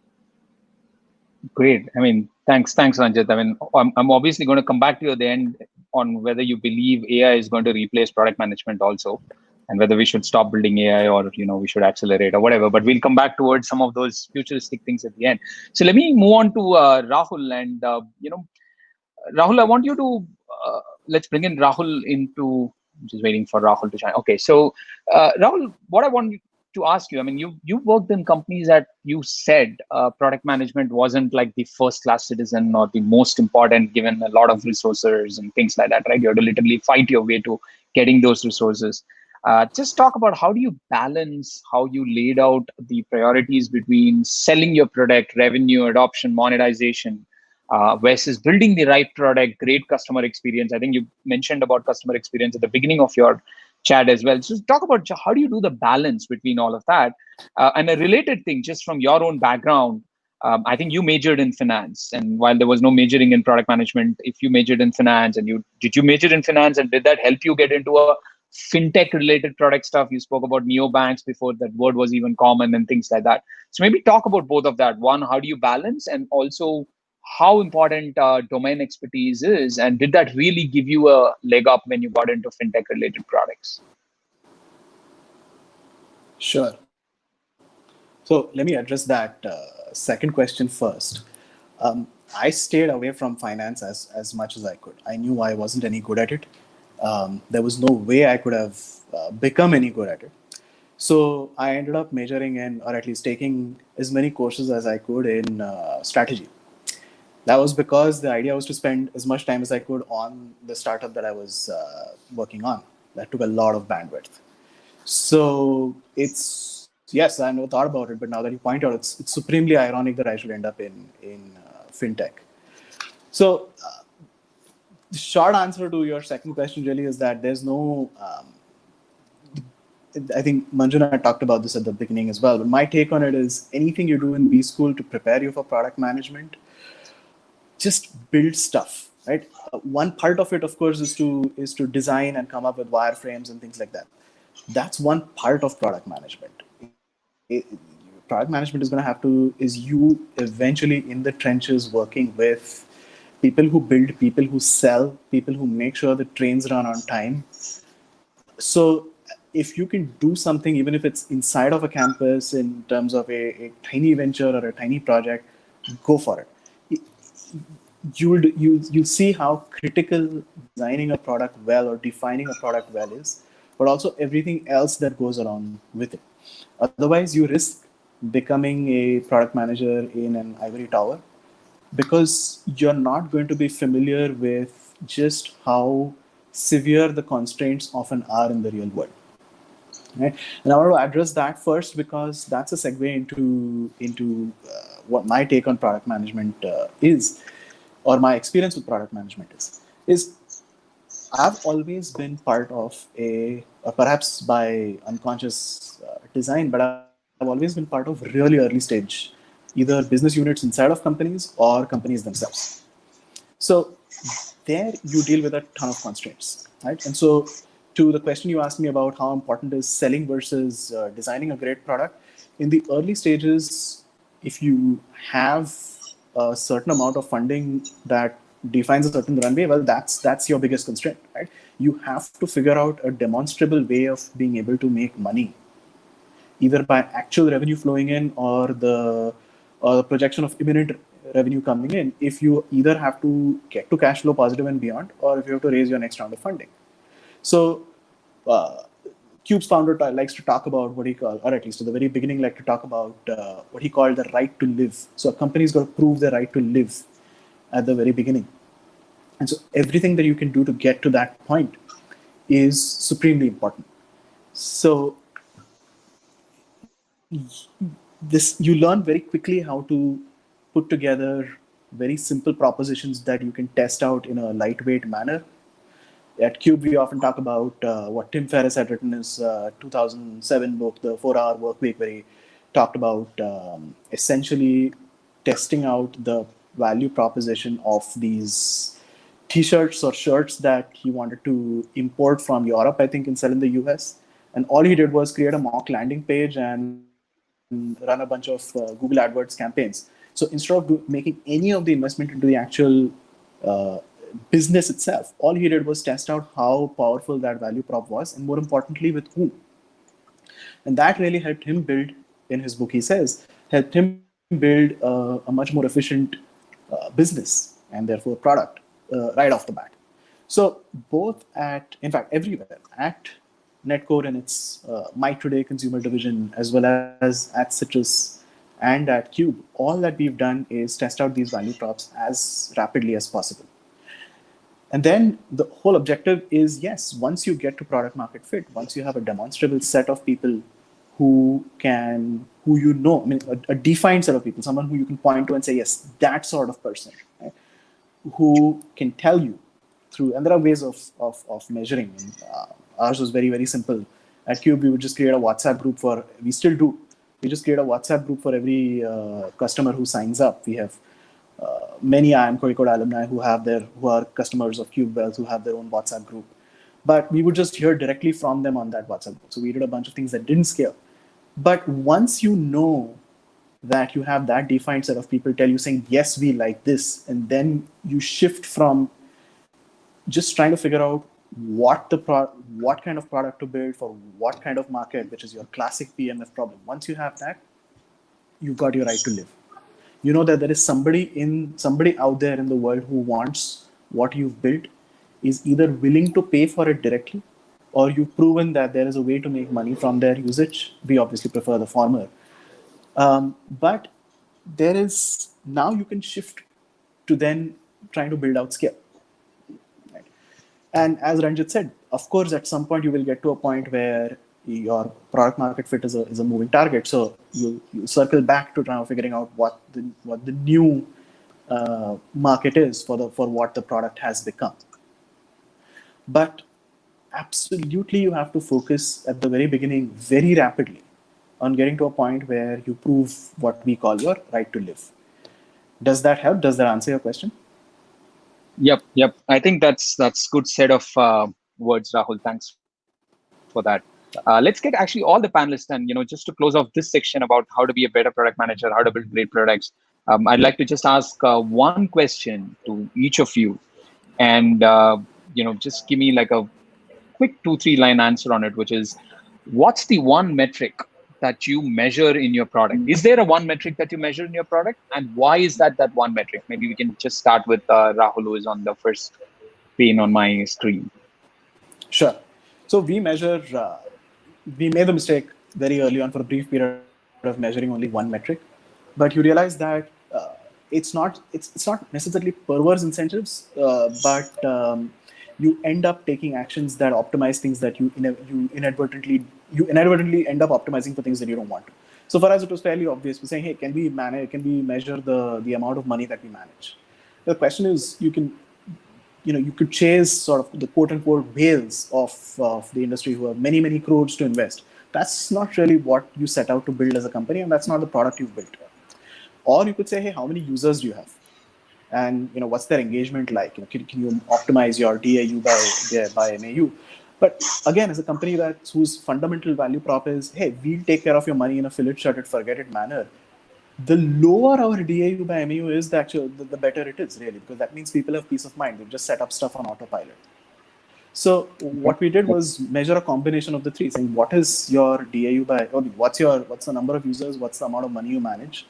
Great. I mean, thanks, Ranjit. I mean, I'm obviously going to come back to you at the end on whether you believe AI is going to replace product management also, and whether we should stop building AI or we should accelerate or whatever. But we'll come back towards some of those futuristic things at the end. So let me move on to Rahul, and Rahul, I want you to let's bring in Rahul into. I'm just waiting for Rahul to join. Okay, so Rahul, what I want to ask you, I mean, you worked in companies that you said product management wasn't like the first class citizen or the most important, given a lot of resources and things like that, right? You have to literally fight your way to getting those resources. Just talk about how do you balance how you laid out the priorities between selling your product, revenue, adoption, monetization, versus building the right product, great customer experience. I think you mentioned about customer experience at the beginning of your chat as well. So talk about how do you do the balance between all of that? And a related thing, just from your own background, I think you majored in finance, and while there was no majoring in product management, if you majored in finance, and did you major in finance, and did that help you get into a fintech related product stuff? You spoke about neobanks before that word was even common and things like that. So maybe talk about both of that. One, how do you balance, and also how important domain expertise is, and did that really give you a leg up when you got into fintech related products? Sure. So let me address that second question first. I stayed away from finance as much as I could. I knew I wasn't any good at it. There was no way I could have become any good at it. So I ended up majoring in, or at least taking as many courses as I could in strategy. That was because the idea was to spend as much time as I could on the startup that I was working on. That took a lot of bandwidth. So yes, I never thought about it, but now that you point out, it's supremely ironic that I should end up in fintech. So the short answer to your second question really is that there's no, I think Manjuna talked about this at the beginning as well, but my take on it is anything you do in B school to prepare you for product management, just build stuff, right? One part of it, of course, is to design and come up with wireframes and things like that. That's one part of product management. Product management is you eventually in the trenches working with people who build, people who sell, people who make sure the trains run on time, So if you can do something, even if it's inside of a campus in terms of a tiny venture or a tiny project, go for it. You'll see how critical designing a product well or defining a product well is, but also everything else that goes along with it. Otherwise, you risk becoming a product manager in an ivory tower, because you're not going to be familiar with just how severe the constraints often are in the real world. Right? And I want to address that first, because that's a segue into what my take on product management is, or my experience with product management is I've always been part of perhaps by unconscious design, but I've always been part of really early stage, either business units inside of companies or companies themselves. So there you deal with a ton of constraints, right? And so to the question you asked me about how important is selling versus designing a great product, in the early stages, if you have a certain amount of funding that defines a certain runway, well, that's your biggest constraint, right? You have to figure out a demonstrable way of being able to make money, either by actual revenue flowing in or the projection of imminent revenue coming in, if you either have to get to cash flow positive and beyond, or if you have to raise your next round of funding. So uh, Cube's founder likes to talk about what he called, or at least at the very beginning, like to talk about what he called the right to live. So a company's got to prove the right to live at the very beginning. And so everything that you can do to get to that point is supremely important. So you learn very quickly how to put together very simple propositions that you can test out in a lightweight manner. At Cube, we often talk about what Tim Ferriss had written in his 2007 book, The 4-Hour Workweek, where he talked about essentially testing out the value proposition of these T-shirts or shirts that he wanted to import from Europe, I think, and sell in the US. And all he did was create a mock landing page and run a bunch of Google AdWords campaigns. So instead of making any of the investment into the actual business itself, all he did was test out how powerful that value prop was, and more importantly, with whom. And that really helped him build, in his book, he says, helped him build a much more efficient business and therefore product right off the bat. So both in fact, everywhere, at Netcore and its My Today consumer division, as well as at Citrus and at Cube, all that we've done is test out these value props as rapidly as possible. And then the whole objective is, yes, once you get to product market fit, once you have a demonstrable set of people who you know, I mean, a defined set of people, someone who you can point to and say, yes, that sort of person, right, who can tell you through, and there are ways of measuring. Ours was very, very simple. At Cube, we would just create a WhatsApp group we still do. We just create a WhatsApp group for every customer who signs up. We have many Kozhikode alumni who are customers of Cube Wells, who have their own WhatsApp group. But we would just hear directly from them on that WhatsApp group. So we did a bunch of things that didn't scale. But once you know that you have that defined set of people tell you saying, yes, we like this, and then you shift from just trying to figure out what kind of product to build for what kind of market, which is your classic PMF problem. Once you have that, you've got your right to live. You know that there is somebody out there in the world who wants what you've built, is either willing to pay for it directly, or you've proven that there is a way to make money from their usage. We obviously prefer the former. But now you can shift to then trying to build out scale. Right? And as Ranjit said, of course, at some point you will get to a point where your product market fit is a moving target. So you circle back to now figuring out what the new market is for what the product has become. But absolutely, you have to focus at the very beginning very rapidly on getting to a point where you prove what we call your right to live. Does that help? Does that answer your question? Yep. I think that's good set of words, Rahul. Thanks for that. Let's get actually all the panelists, and just to close off this section about how to be a better product manager, how to build great products. I'd like to just ask one question to each of you, and just give me like a quick 2-3 line answer on it, which is, what's the one metric that you measure in your product? Is there a one metric that you measure in your product, and why is that one metric? Maybe we can just start with Rahul, who is on the first pane on my screen. Sure. So we measure. We made the mistake very early on for a brief period of measuring only one metric, but you realize that it's not necessarily perverse incentives, but you end up taking actions that optimize things that you inadvertently end up optimizing for things that you don't want to. So for us, it was fairly obvious. We're saying, hey, can we measure the amount of money that we manage? The question is, you could chase sort of the quote unquote whales of the industry who have many crores to invest. That's not really what you set out to build as a company, and that's not the product you've built. Or you could say, hey, how many users do you have? And what's their engagement like? Can you optimize your DAU by MAU? But again, as a company whose fundamental value prop is, hey, we'll take care of your money in a fill it, shut it, forget it manner, the lower our DAU by MAU is, the better it is, really, because that means people have peace of mind. They've just set up stuff on autopilot. So what we did was measure a combination of the three, saying what is your DAU what's the number of users, what's the amount of money you manage,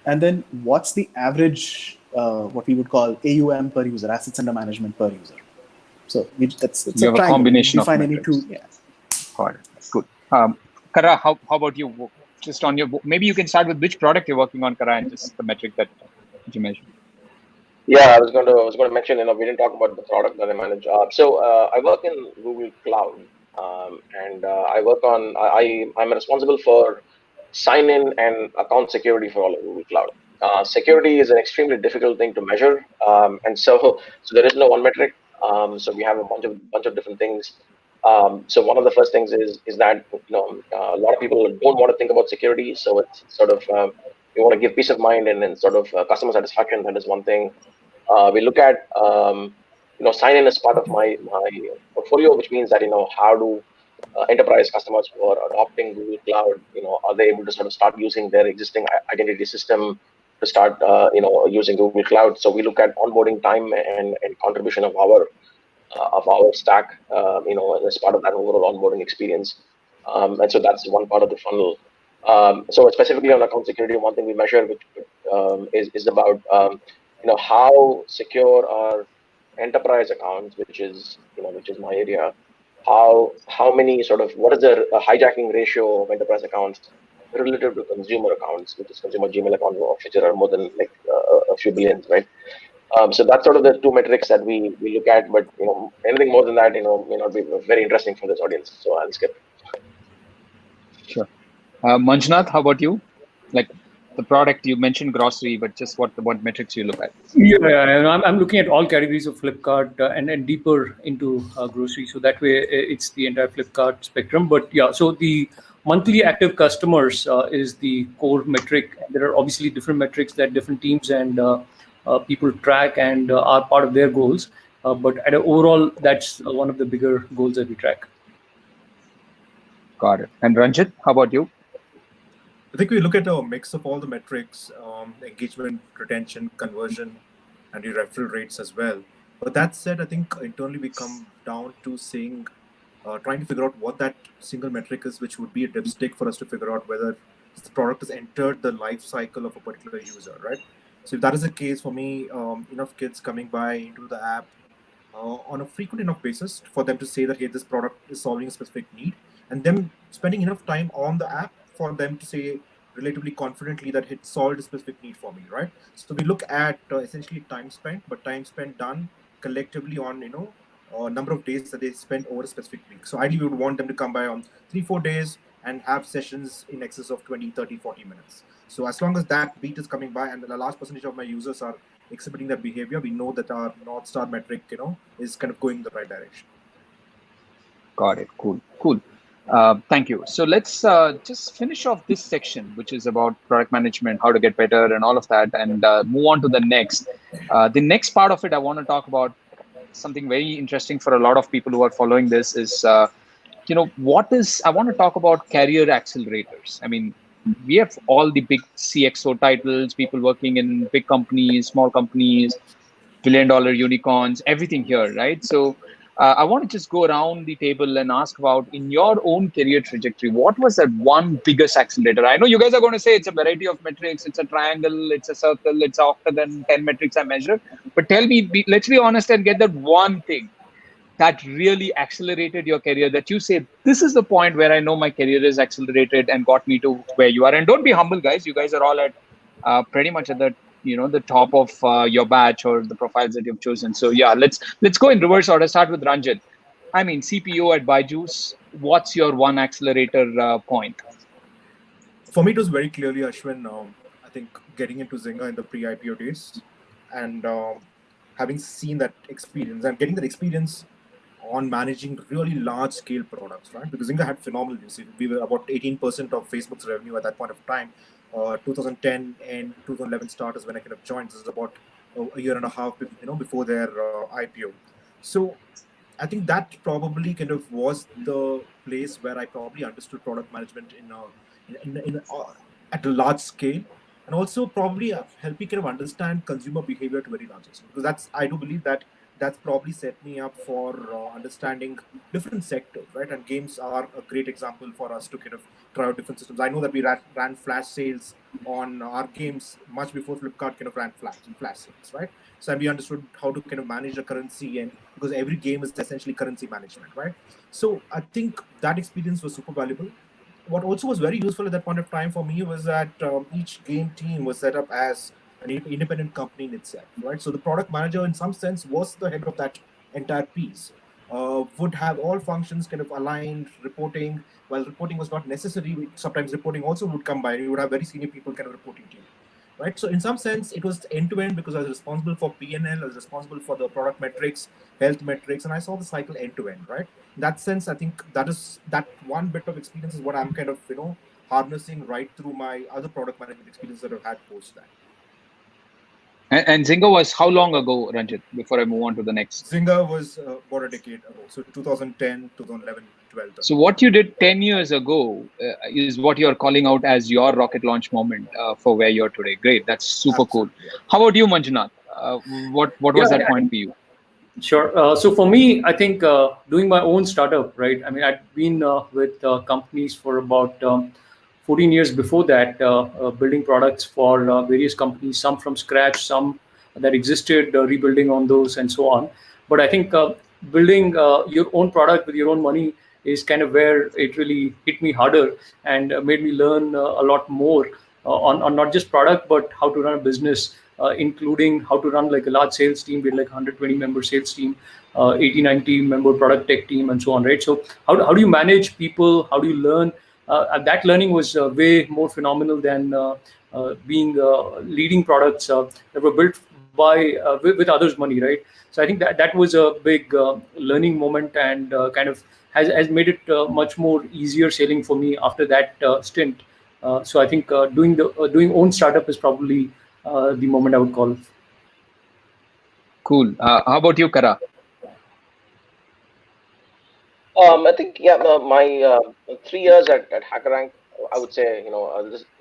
and then what's the average, what we would call AUM per user, assets under management per user. So it's you have a combination of metrics. Got it. Good. Kara, how about you? Just on your, maybe you can start with which product you're working on, Kara, and just the metric that you measure. Yeah, I was going to mention, we didn't talk about the product that I manage. So I work in Google Cloud, and I work on, I'm responsible for sign-in and account security for all of Google Cloud. Security is an extremely difficult thing to measure, and so there is no one metric. So we have a bunch of different things. So one of the first things is that a lot of people don't want to think about security. So it's sort of we want to give peace of mind and then sort of customer satisfaction. That is one thing. We look at sign-in as part of my portfolio, which means that how do enterprise customers who are adopting Google Cloud, are they able to sort of start using their existing identity system to start using Google Cloud? So we look at onboarding time and contribution of our stack, as part of that overall onboarding experience. And so that's one part of the funnel. So specifically on account security, one thing we measure, which is about how secure are enterprise accounts, which is my area. How many what is the hijacking ratio of enterprise accounts relative to consumer accounts, which is consumer Gmail accounts, which there are more than a few billions, right? So that's sort of the two metrics that we look at, but anything more than that, may not be very interesting for this audience. So I'll skip. Sure. Manjunath, how about you? Like the product, you mentioned grocery, but just what metrics you look at? Yeah, I'm looking at all categories of Flipkart and deeper into grocery. So that way it's the entire Flipkart spectrum. But yeah, so the monthly active customers is the core metric. There are obviously different metrics that different teams and people track and are part of their goals. But at an overall, that's one of the bigger goals that we track. Got it. And Ranjit, how about you? I think we look at a mix of all the metrics, engagement, retention, conversion, and your referral rates as well. But that said, I think internally we come down to saying, trying to figure out what that single metric is, which would be a dipstick for us to figure out whether the product has entered the life cycle of a particular user, right? So if that is the case for me, enough kids coming by into the app on a frequent enough basis for them to say that, hey, this product is solving a specific need, and them spending enough time on the app for them to say relatively confidently that it solved a specific need for me, right? So we look at essentially time spent, but time spent done collectively on, number of days that they spend over a specific week. So ideally we would want them to come by on 3-4 days and have sessions in excess of 20, 30, 40 minutes. So as long as that beat is coming by and the large percentage of my users are exhibiting that behavior, we know that our North Star metric, is kind of going in the right direction. Got it. Cool. Thank you. So let's just finish off this section, which is about product management, how to get better and all of that, and move on to the next. The next part of it, I want to talk about something very interesting for a lot of people who are following this is, I want to talk about career accelerators. I mean, we have all the big CXO titles, people working in big companies, small companies, $1 billion unicorns, everything here, right? So I want to just go around the table and ask about, in your own career trajectory, what was that one biggest accelerator? I know you guys are going to say it's a variety of metrics, it's a triangle, it's a circle, it's an octagon, 10 metrics I measure. But tell me, let's be honest and get that one thing that really accelerated your career, that you say, this is the point where I know my career is accelerated and got me to where you are. And don't be humble, guys. You guys are all at pretty much at the top of your batch or the profiles that you've chosen. So yeah, let's go in reverse order. Start with Ranjit. I mean, CPO at Byju's. What's your one accelerator point? For me, it was very clearly, Ashwin, I think getting into Zynga in the pre-IPO days, and having seen that experience and getting that experience on managing really large-scale products, right? Because Zynga had phenomenal use. We were about 18% of Facebook's revenue at that point of time. 2010 and 2011 start is when I kind of joined. This is about a year and a half, before their IPO. So I think that probably kind of was the place where I probably understood product management at a large scale, and also probably help me kind of understand consumer behavior to very large extent. Because I do believe that's probably set me up for understanding different sectors, right? And games are a great example for us to kind of try out different systems. I know that we ran flash sales on our games much before Flipkart kind of ran flash sales, right? So we understood how to kind of manage the currency, and because every game is essentially currency management, right? So I think that experience was super valuable. What also was very useful at that point of time for me was that each game team was set up as an independent company in itself, right? So the product manager, in some sense, was the head of that entire piece. Would have all functions kind of aligned, reporting. While reporting was not necessary, sometimes reporting also would come by. You would have very senior people kind of reporting to you, right? So in some sense, it was end-to-end, because I was responsible for P&L, I was responsible for the product metrics, health metrics, and I saw the cycle end-to-end, right? In that sense, I think that one bit of experience is what I'm kind of, harnessing right through my other product management experience that I've had post that. And Zynga was how long ago, Ranjit, before I move on to the next? Zynga was about a decade ago. So 2010, 2011, 12. So what you did 10 years ago is what you're calling out as your rocket launch moment for where you're today. Great. That's super Absolutely. Cool. How about you, Manjunath? What was that point for you? Sure. So for me, I think doing my own startup, right? I mean, I'd been with companies for about 14 years before that, building products for various companies, some from scratch, some that existed, rebuilding on those, and so on. But I think building your own product with your own money is kind of where it really hit me harder and made me learn a lot more on not just product, but how to run a business, including how to run like a large sales team with like 120 member sales team, 80, 90 member product tech team, and so on, right? So how do you manage people? How do you learn? That learning was way more phenomenal than being leading products that were built by with others' money, right? So I think that was a big learning moment, and kind of has made it much more easier sailing for me after that stint. So I think doing own startup is probably the moment I would call. Cool. How about you, Kara? I think my 3 years at HackerRank, I would say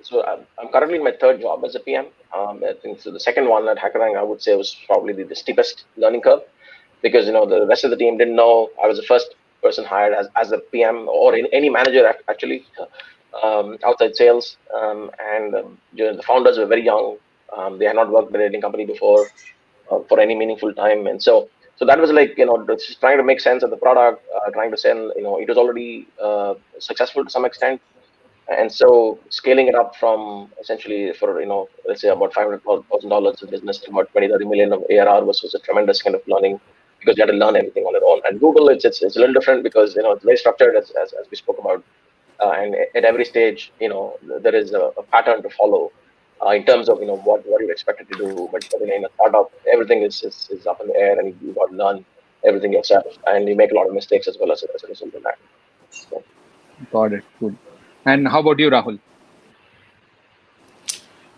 so I'm currently in my third job as a PM. I think so the second one at HackerRank, I would say, was probably the steepest learning curve, because the rest of the team didn't know I was the first person hired as a PM or in any manager actually outside sales, and the founders were very young. They had not worked with any company before for any meaningful time, and so that was like just trying to make sense of the product, trying to sell. It was already successful to some extent, and so scaling it up from essentially for let's say about $500,000 of business to about 20-30 million of ARR was a tremendous kind of learning, because you had to learn everything on your own. And Google, it's a little different, because it's very structured, as we spoke about, and at every stage there is a pattern to follow. In terms of what you're expected to do, but in a startup, everything is up in the air, and you got to learn everything yourself, and you make a lot of mistakes as well as a result of that. So. Got it. Good. And how about you, Rahul?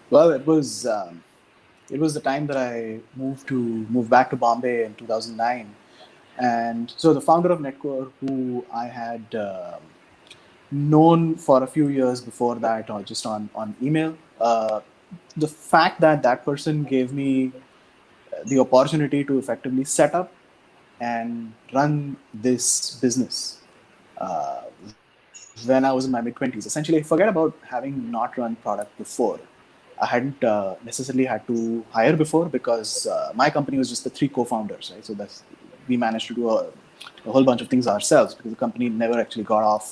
Well, it was the time that I moved back to Bombay in 2009, and so the founder of Netcore, who I had known for a few years before that, or just on email. The fact that person gave me the opportunity to effectively set up and run this business when I was in my mid-20s. Essentially, forget about having not run product before. I hadn't necessarily had to hire before because my company was just the 3 co-founders, right? So we managed to do a whole bunch of things ourselves because the company never actually got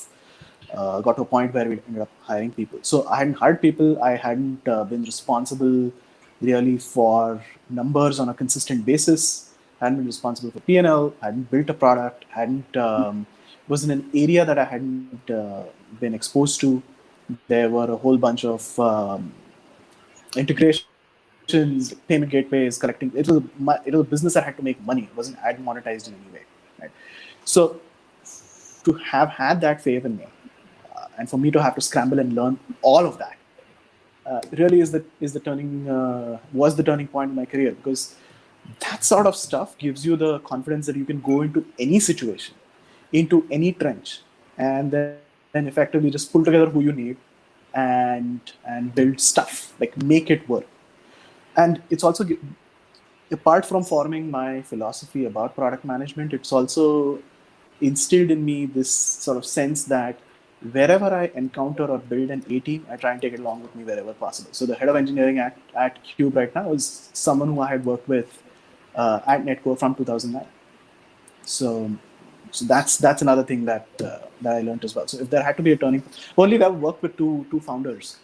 to a point where we ended up hiring people. So I hadn't hired people. I hadn't been responsible really for numbers on a consistent basis. Hadn't been responsible for P&L. Hadn't built a product. Was in an area that I hadn't been exposed to. There were a whole bunch of integrations, payment gateways, collecting. It was a business that had to make money. It wasn't ad monetized in any way. Right? So to have had that faith in me, and for me to have to scramble and learn all of that, really was the turning point in my career, because that sort of stuff gives you the confidence that you can go into any situation, into any trench, and then effectively just pull together who you need and build stuff, like make it work. And it's also, apart from forming my philosophy about product management, it's also instilled in me this sort of sense that wherever I encounter or build an A team, I try and take it along with me wherever possible. So the head of engineering at Cube right now is someone who I had worked with at Netcore from 2009. So that's another thing that I learned as well. So if there had to be a turning, only I've worked with two founders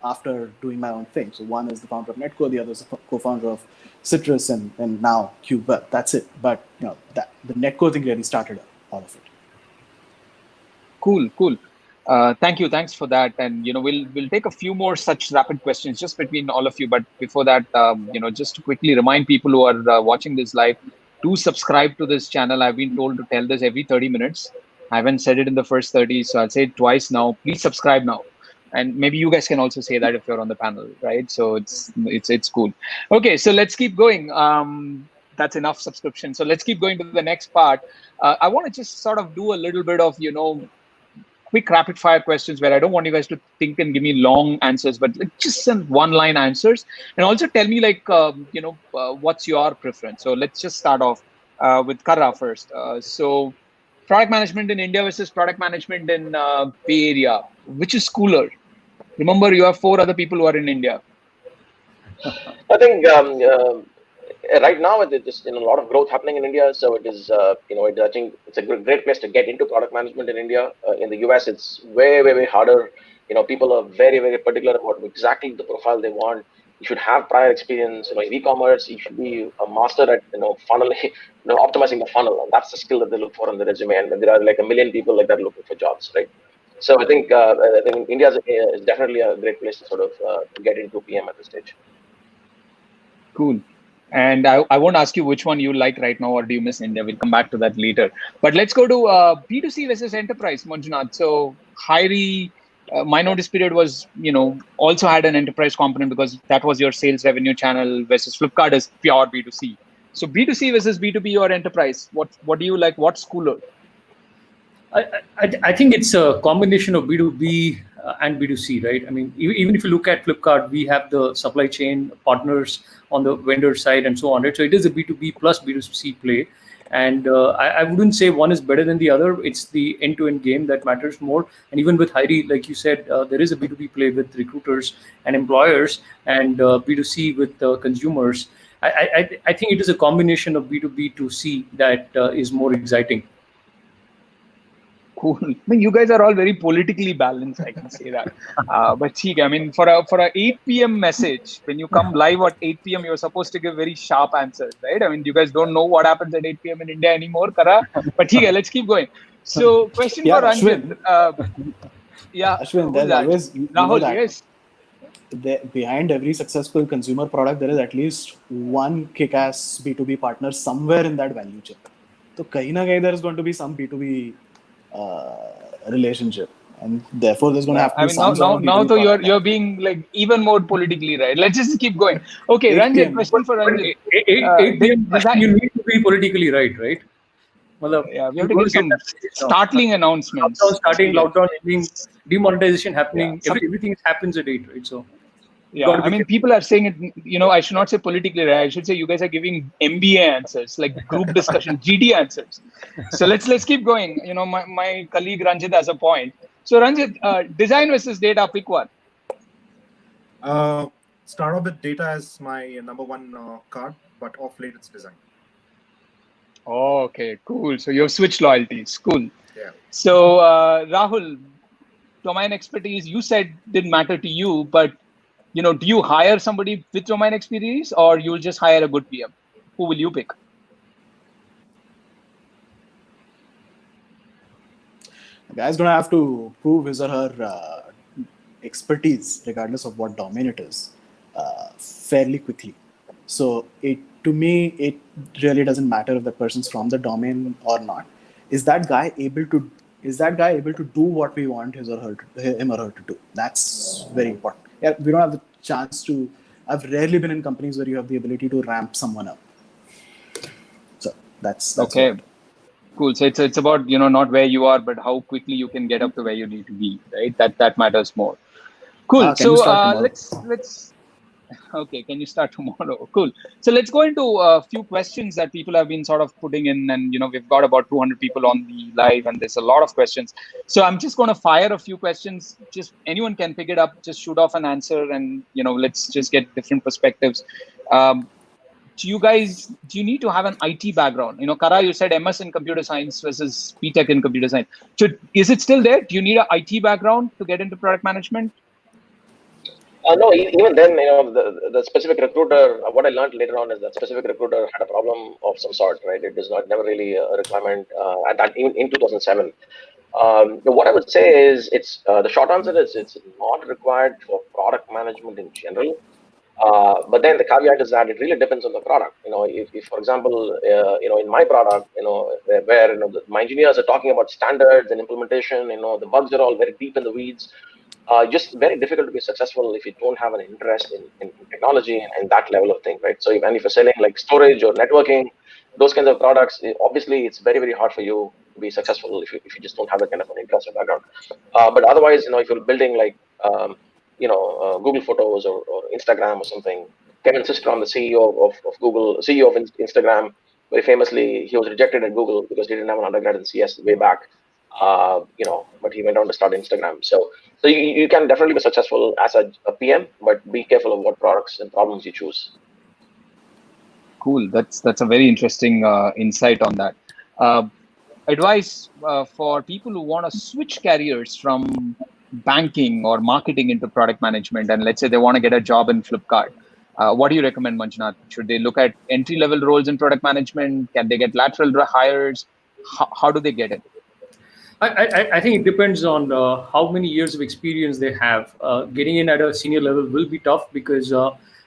after doing my own thing. So one is the founder of Netcore, the other is the co-founder of Citrus, and now Cube. But that's it. But the Netcore thing really started all of it. Cool. Thanks for that. And we'll take a few more such rapid questions just between all of you. But before that, just to quickly remind people who are watching this live, do subscribe to this channel. I've been told to tell this every 30 minutes. I haven't said it in the first 30, so I'll say it twice now. Please subscribe now. And maybe you guys can also say that if you're on the panel, right? So it's cool. Okay, so let's keep going. That's enough subscription. So let's keep going to the next part. I want to just sort of do a little bit of, quick rapid fire questions where I don't want you guys to think and give me long answers, but just some one-line answers. And also tell me what's your preference. So let's just start off with Karra first. So product management in India versus product management in Bay Area, which is cooler? Remember, you have 4 other people who are in India. I think right now there's just a lot of growth happening in India, so it is I think it's a great place to get into product management in India. In the US, it's way harder. People are very particular about exactly the profile they want. You should have prior experience. In e-commerce, you should be a master at funneling, optimizing the funnel, and that's the skill that they look for on the resume. And there are like a million people like that looking for jobs, right? So I think India is definitely a great place to sort of get into PM at this stage. Cool. And I won't ask you which one you like right now or do you miss India. We'll come back to that later. But let's go to B2C versus enterprise, Manjunath. So Hiree, my notice period was, also had an enterprise component because that was your sales revenue channel versus Flipkart is pure B2C. So B2C versus B2B or enterprise, what do you like? What's cooler? I think it's a combination of B2B and B2C, right? I mean, even if you look at Flipkart, we have the supply chain partners on the vendor side and so on, right? So it is a B2B plus B2C play. And I wouldn't say one is better than the other. It's the end-to-end game that matters more. And even with Hiree, like you said, there is a B2B play with recruiters and employers, and B2C with consumers. I think it is a combination of B2B to C that is more exciting. Cool. I mean, you guys are all very politically balanced, I can say that. But I mean, for a 8 p.m. message, when you come live at 8 p.m., you're supposed to give very sharp answers, right? I mean, you guys don't know what happens at 8 p.m. in India anymore, Karra. But let's keep going. So, question for Ranjit. Ashwin, there's always Rahul, yes. Behind every successful consumer product, there is at least one kick-ass B2B partner somewhere in that value chain. So, kahin na kahin, there is going to be some B2B relationship, and therefore there's going to have to be now so you're being like even more politically right. Let's just keep going. Okay, Ranjit, question for Ranjit. You need to be politically right? Yeah, we have to give some startling announcements. Lockdown ending, demonetization happening. Everything happens at 8, right? So Yeah, I mean, people are saying it, I should not say politically right. I should say you guys are giving MBA answers, like group discussion, GD answers. So let's keep going. My colleague Ranjit has a point. So Ranjit, design versus data, pick one. Start off with data as my number one card, but off late it's design. Oh, okay, cool. So you've switched loyalties. Cool. Yeah. So Rahul, domain expertise, you said didn't matter to you, but do you hire somebody with domain expertise, or you'll just hire a good PM? Who will you pick? The guy's gonna have to prove his or her expertise, regardless of what domain it is, fairly quickly. So to me, it really doesn't matter if the person's from the domain or not. Is that guy able to do what we want him or her to do? That's very important. Yeah, we don't have the chance to. I've rarely been in companies where you have the ability to ramp someone up. So that's okay. Cool. So it's about not where you are, but how quickly you can get up to where you need to be, right? That matters more. Cool. So let's. Okay, can you start tomorrow? Cool. So let's go into a few questions that people have been sort of putting in, and we've got about 200 people on the live, and there's a lot of questions. So I'm just going to fire a few questions. Just anyone can pick it up, just shoot off an answer, and let's just get different perspectives. Do you need to have an IT background? Kara, you said MS in computer science versus BTech in computer science. So is it still there? Do you need an IT background to get into product management? No, even then, the specific recruiter, what I learned later on is that specific recruiter had a problem of some sort, right? It is never really a requirement at that, even in 2007. What I would say is the short answer is it's not required for product management in general. But then the caveat is that it really depends on the product. If for example, in my product, where my engineers are talking about standards and implementation, the bugs are all very deep in the weeds. Just very difficult to be successful if you don't have an interest in technology and that level of thing, right? So if you're selling like storage or networking, those kinds of products, obviously it's very, very hard for you to be successful if you just don't have that kind of an interest or background. But otherwise, if you're building like Google Photos or Instagram or something. Kevin Systrom, the CEO of Google, CEO of Instagram, very famously, he was rejected at Google because he didn't have an undergrad in CS way back. But he went on to start Instagram. So you can definitely be successful as a PM, but be careful of what products and problems you choose. Cool. That's a very interesting insight on that. Advice for people who want to switch careers from banking or marketing into product management, and let's say they want to get a job in Flipkart. What do you recommend, Manjunath? Should they look at entry-level roles in product management? Can they get lateral hires? How do they get it? I think it depends on how many years of experience they have. Getting in at a senior level will be tough because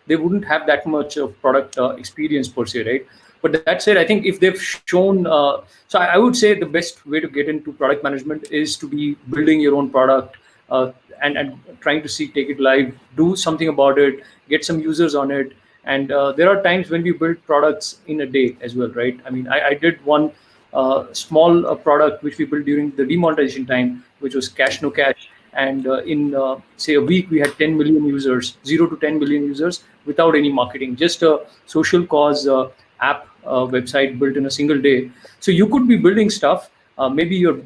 they wouldn't have that much of product experience per se, right? But that said, I think if they've shown, so I would say the best way to get into product management is to be building your own product and trying to take it live, do something about it, get some users on it. And there are times when we build products in a day as well, right? I mean, I did one small product which we built during the demonetization time, which was cash no cash. And in say a week, we had 10 million users, 0 to 10 million users without any marketing, just a social cause app website built in a single day. So you could be building stuff. Maybe you're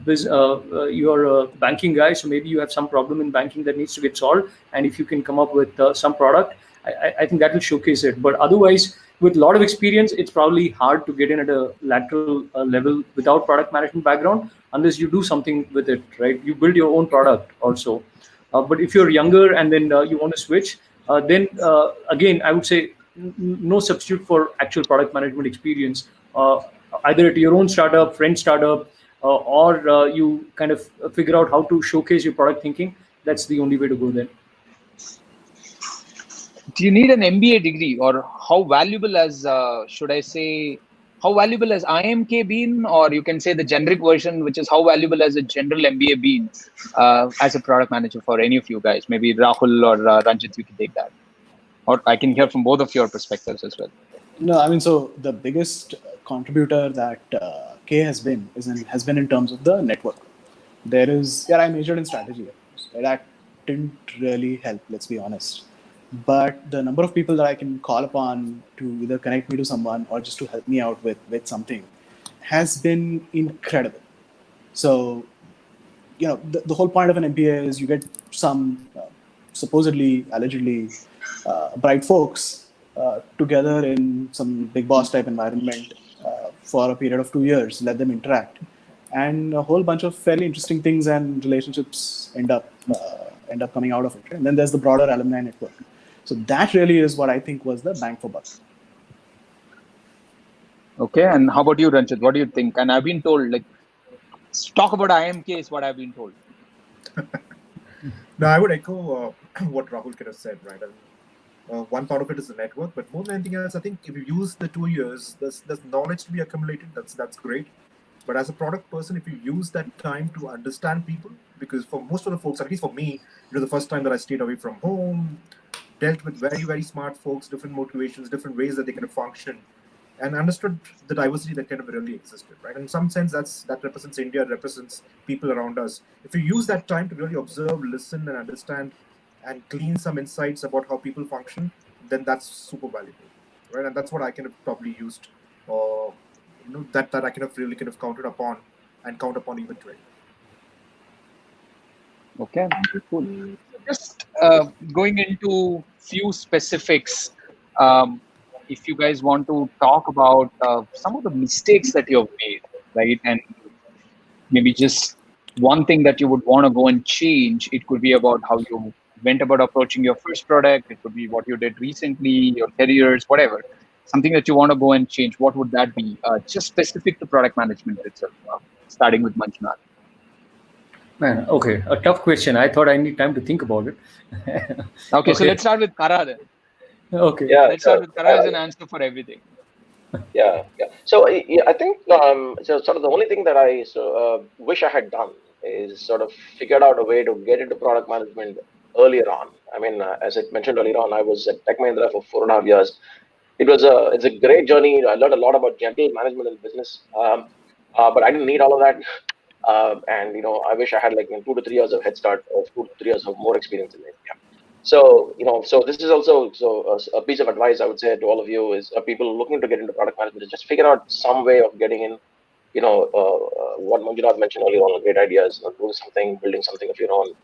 a banking guy, so maybe you have some problem in banking that needs to get solved. And if you can come up with some product, I think that will showcase it. But otherwise, with a lot of experience, it's probably hard to get in at a lateral level without product management background, unless you do something with it, right? You build your own product also. But if you're younger and then you want to switch, then again, I would say no substitute for actual product management experience. Either at your own startup, friend startup, or you kind of figure out how to showcase your product thinking. That's the only way to go then. Do you need an MBA degree, or how valuable has, how valuable has IMK been, or you can say the generic version, which is how valuable has a general MBA been as a product manager for any of you guys? Maybe Rahul or Ranjit, you can take that. Or I can hear from both of your perspectives as well. No, I mean, so the biggest contributor that K has been in terms of the network. I majored in strategy. That didn't really help, let's be honest. but the number of people that I can call upon to either connect me to someone or just to help me out with something has been incredible. So, the whole point of an MBA is you get some supposedly, allegedly bright folks together in some big boss type environment for a period of 2 years, let them interact, and a whole bunch of fairly interesting things and relationships end up coming out of it. Right? And then there's the broader alumni network. So that really is what I think was the bang for buck. Okay, and how about you, Ranjit? What do you think? And I've been told, like, talk about IMK is what I've been told. No, I would echo what Rahul kind of said, right? One part of it is the network, but more than anything else, I think if you use the 2 years, there's knowledge to be accumulated. That's great. But as a product person, if you use that time to understand people, because for most of the folks, at least for me, the first time that I stayed away from home, dealt with very, very smart folks, different motivations, different ways that they kind of function, and understood the diversity that kind of really existed, right? In some sense, that represents India, represents people around us. If you use that time to really observe, listen, and understand, and glean some insights about how people function, then that's super valuable, right? And that's what I kind of probably used, that I kind of really kind of counted upon and count upon even today. Okay, cool. Just going into few specifics, if you guys want to talk about some of the mistakes that you've made, right? And maybe just one thing that you would want to go and change. It could be about how you went about approaching your first product. It could be what you did recently, your careers, whatever. Something that you want to go and change. What would that be? Just specific to product management itself, starting with Manjunath. Man, okay, a tough question. I thought I need time to think about it. Okay, so let's start with Kara then. Okay. Yeah, Let's start with Kara as an answer for everything. Yeah. So I think so. Sort of the only thing that I wish I had done is sort of figured out a way to get into product management earlier on. I mean, as I mentioned earlier on, I was at Tech Mahindra for 4.5 years. It's a great journey. I learned a lot about general management and business, but I didn't need all of that. And I wish I had like 2 to 3 years of head start, or 2 to 3 years of more experience in it. Yeah. So so this is also a piece of advice I would say to all of you is people looking to get into product management is just figure out some way of getting in. What Manjunath mentioned earlier on, great ideas, doing something, building something of your own.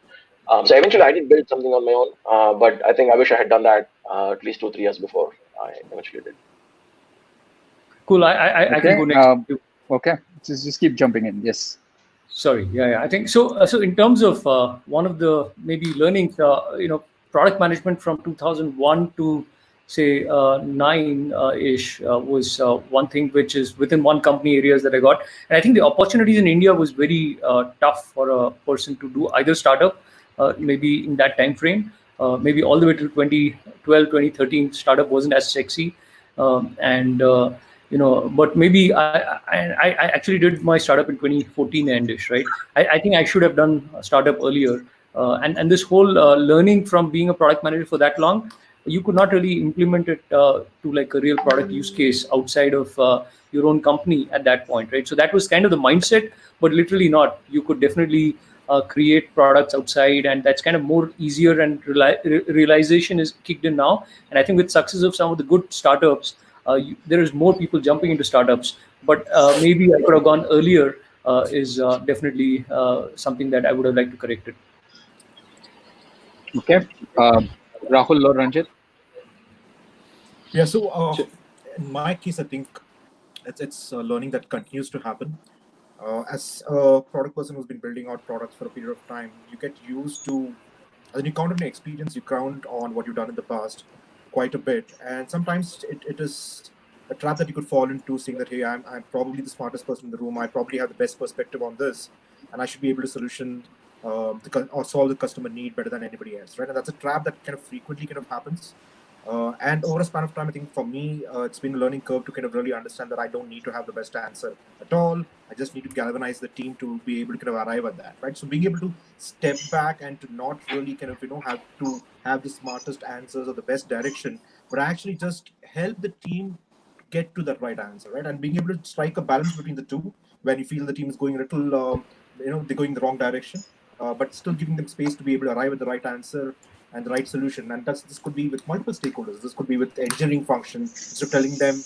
So eventually I did build something on my own, but I think I wish I had done that at least 2 3 years before I eventually did. Cool. I can go next. Okay, just keep jumping in. Yes. Sorry. Yeah. I think so. So in terms of one of the maybe learnings, product management from 2001 to say 9-ish was one thing which is within one company areas that I got. And I think the opportunities in India was very tough for a person to do either startup, maybe in that time frame, maybe all the way to 2012, 2013, startup wasn't as sexy. But maybe I actually did my startup in 2014 endish, right? I think I should have done a startup earlier. And this whole learning from being a product manager for that long, you could not really implement it to like a real product use case outside of your own company at that point, right? So that was kind of the mindset, but literally not. You could definitely create products outside, and that's kind of more easier, and realization is kicked in now. And I think with success of some of the good startups, there is more people jumping into startups, but maybe I could have gone earlier is definitely something that I would have liked to correct it. Okay. Rahul or Ranjit? Yeah, so in my case, I think it's learning that continues to happen. As a product person who's been building out products for a period of time, you get used to, as you count on your experience, you count on what you've done in the past quite a bit. And sometimes it is a trap that you could fall into, saying that, hey, I'm probably the smartest person in the room. I probably have the best perspective on this, and I should be able to solution or solve the customer need better than anybody else, right? And that's a trap that kind of frequently kind of happens. And over a span of time, I think for me, it's been a learning curve to kind of really understand that I don't need to have the best answer at all. I just need to galvanize the team to be able to kind of arrive at that, right? So being able to step back and to not really kind of, have to have the smartest answers or the best direction, but actually just help the team get to that right answer, right? And being able to strike a balance between the two when you feel the team is going a little, they're going the wrong direction, but still giving them space to be able to arrive at the right answer and the right solution. And this could be with multiple stakeholders. This could be with the engineering function, instead of telling them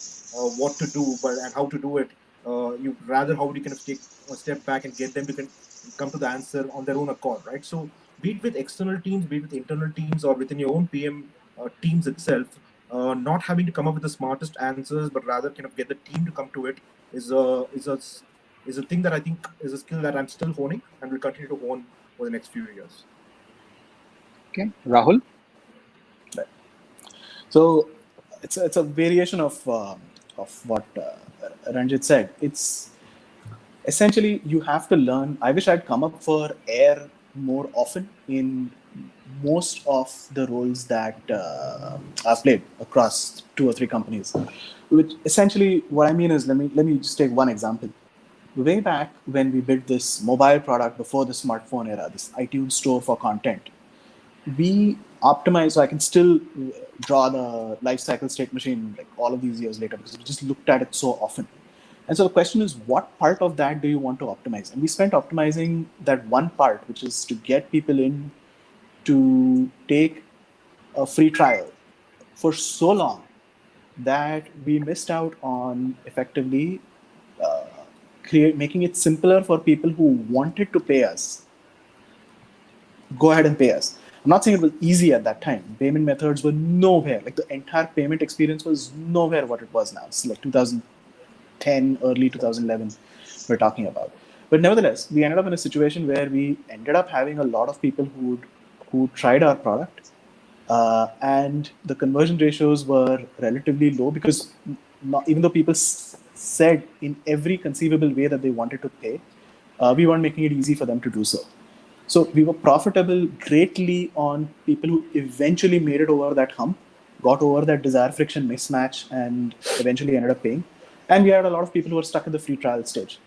what to do and how to do it. You rather, how would you kind of take a step back and get them to come to the answer on their own accord, right? So be it with external teams, be it with internal teams, or within your own PM teams itself, not having to come up with the smartest answers, but rather kind of get the team to come to it is a thing that I think is a skill that I'm still honing and will continue to hone over the next few years. Okay, Rahul. So it's a variation of what Ranjit said. It's essentially you have to learn. I wish I'd come up for air more often in most of the roles that I've played across 2 or 3 companies. Which essentially, what I mean is, let me just take one example. Way back when we built this mobile product before the smartphone era, this iTunes store for content, we optimized. So I can still draw the life cycle state machine like all of these years later because we just looked at it so often. And so the question is, what part of that do you want to optimize? And we spent optimizing that one part, which is to get people in to take a free trial for so long that we missed out on effectively making it simpler for people who wanted to pay us. Go ahead and pay us. I'm not saying it was easy at that time. Payment methods were nowhere. Like the entire payment experience was nowhere what it was now. It's like 2010, early 2011 we're talking about. But nevertheless, we ended up in a situation where we ended up having a lot of people who tried our product, and the conversion ratios were relatively low because even though people said in every conceivable way that they wanted to pay, we weren't making it easy for them to do so. So we were profitable greatly on people who eventually made it over that hump, got over that desire friction mismatch, and eventually ended up paying. And we had a lot of people who were stuck at the free trial stage.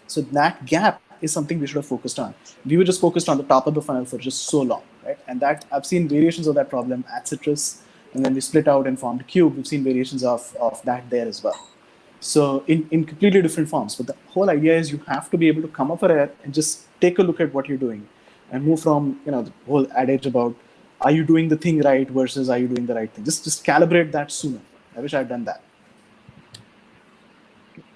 So that gap is something we should have focused on. We were just focused on the top of the funnel for just so long, right? And that I've seen variations of that problem at Citrus, and then we split out and formed Cube. We've seen variations of that there as well. So in completely different forms. But the whole idea is you have to be able to come up for air and just take a look at what you're doing and move from, the whole adage about are you doing the thing right versus are you doing the right thing? Just calibrate that sooner. I wish I'd done that.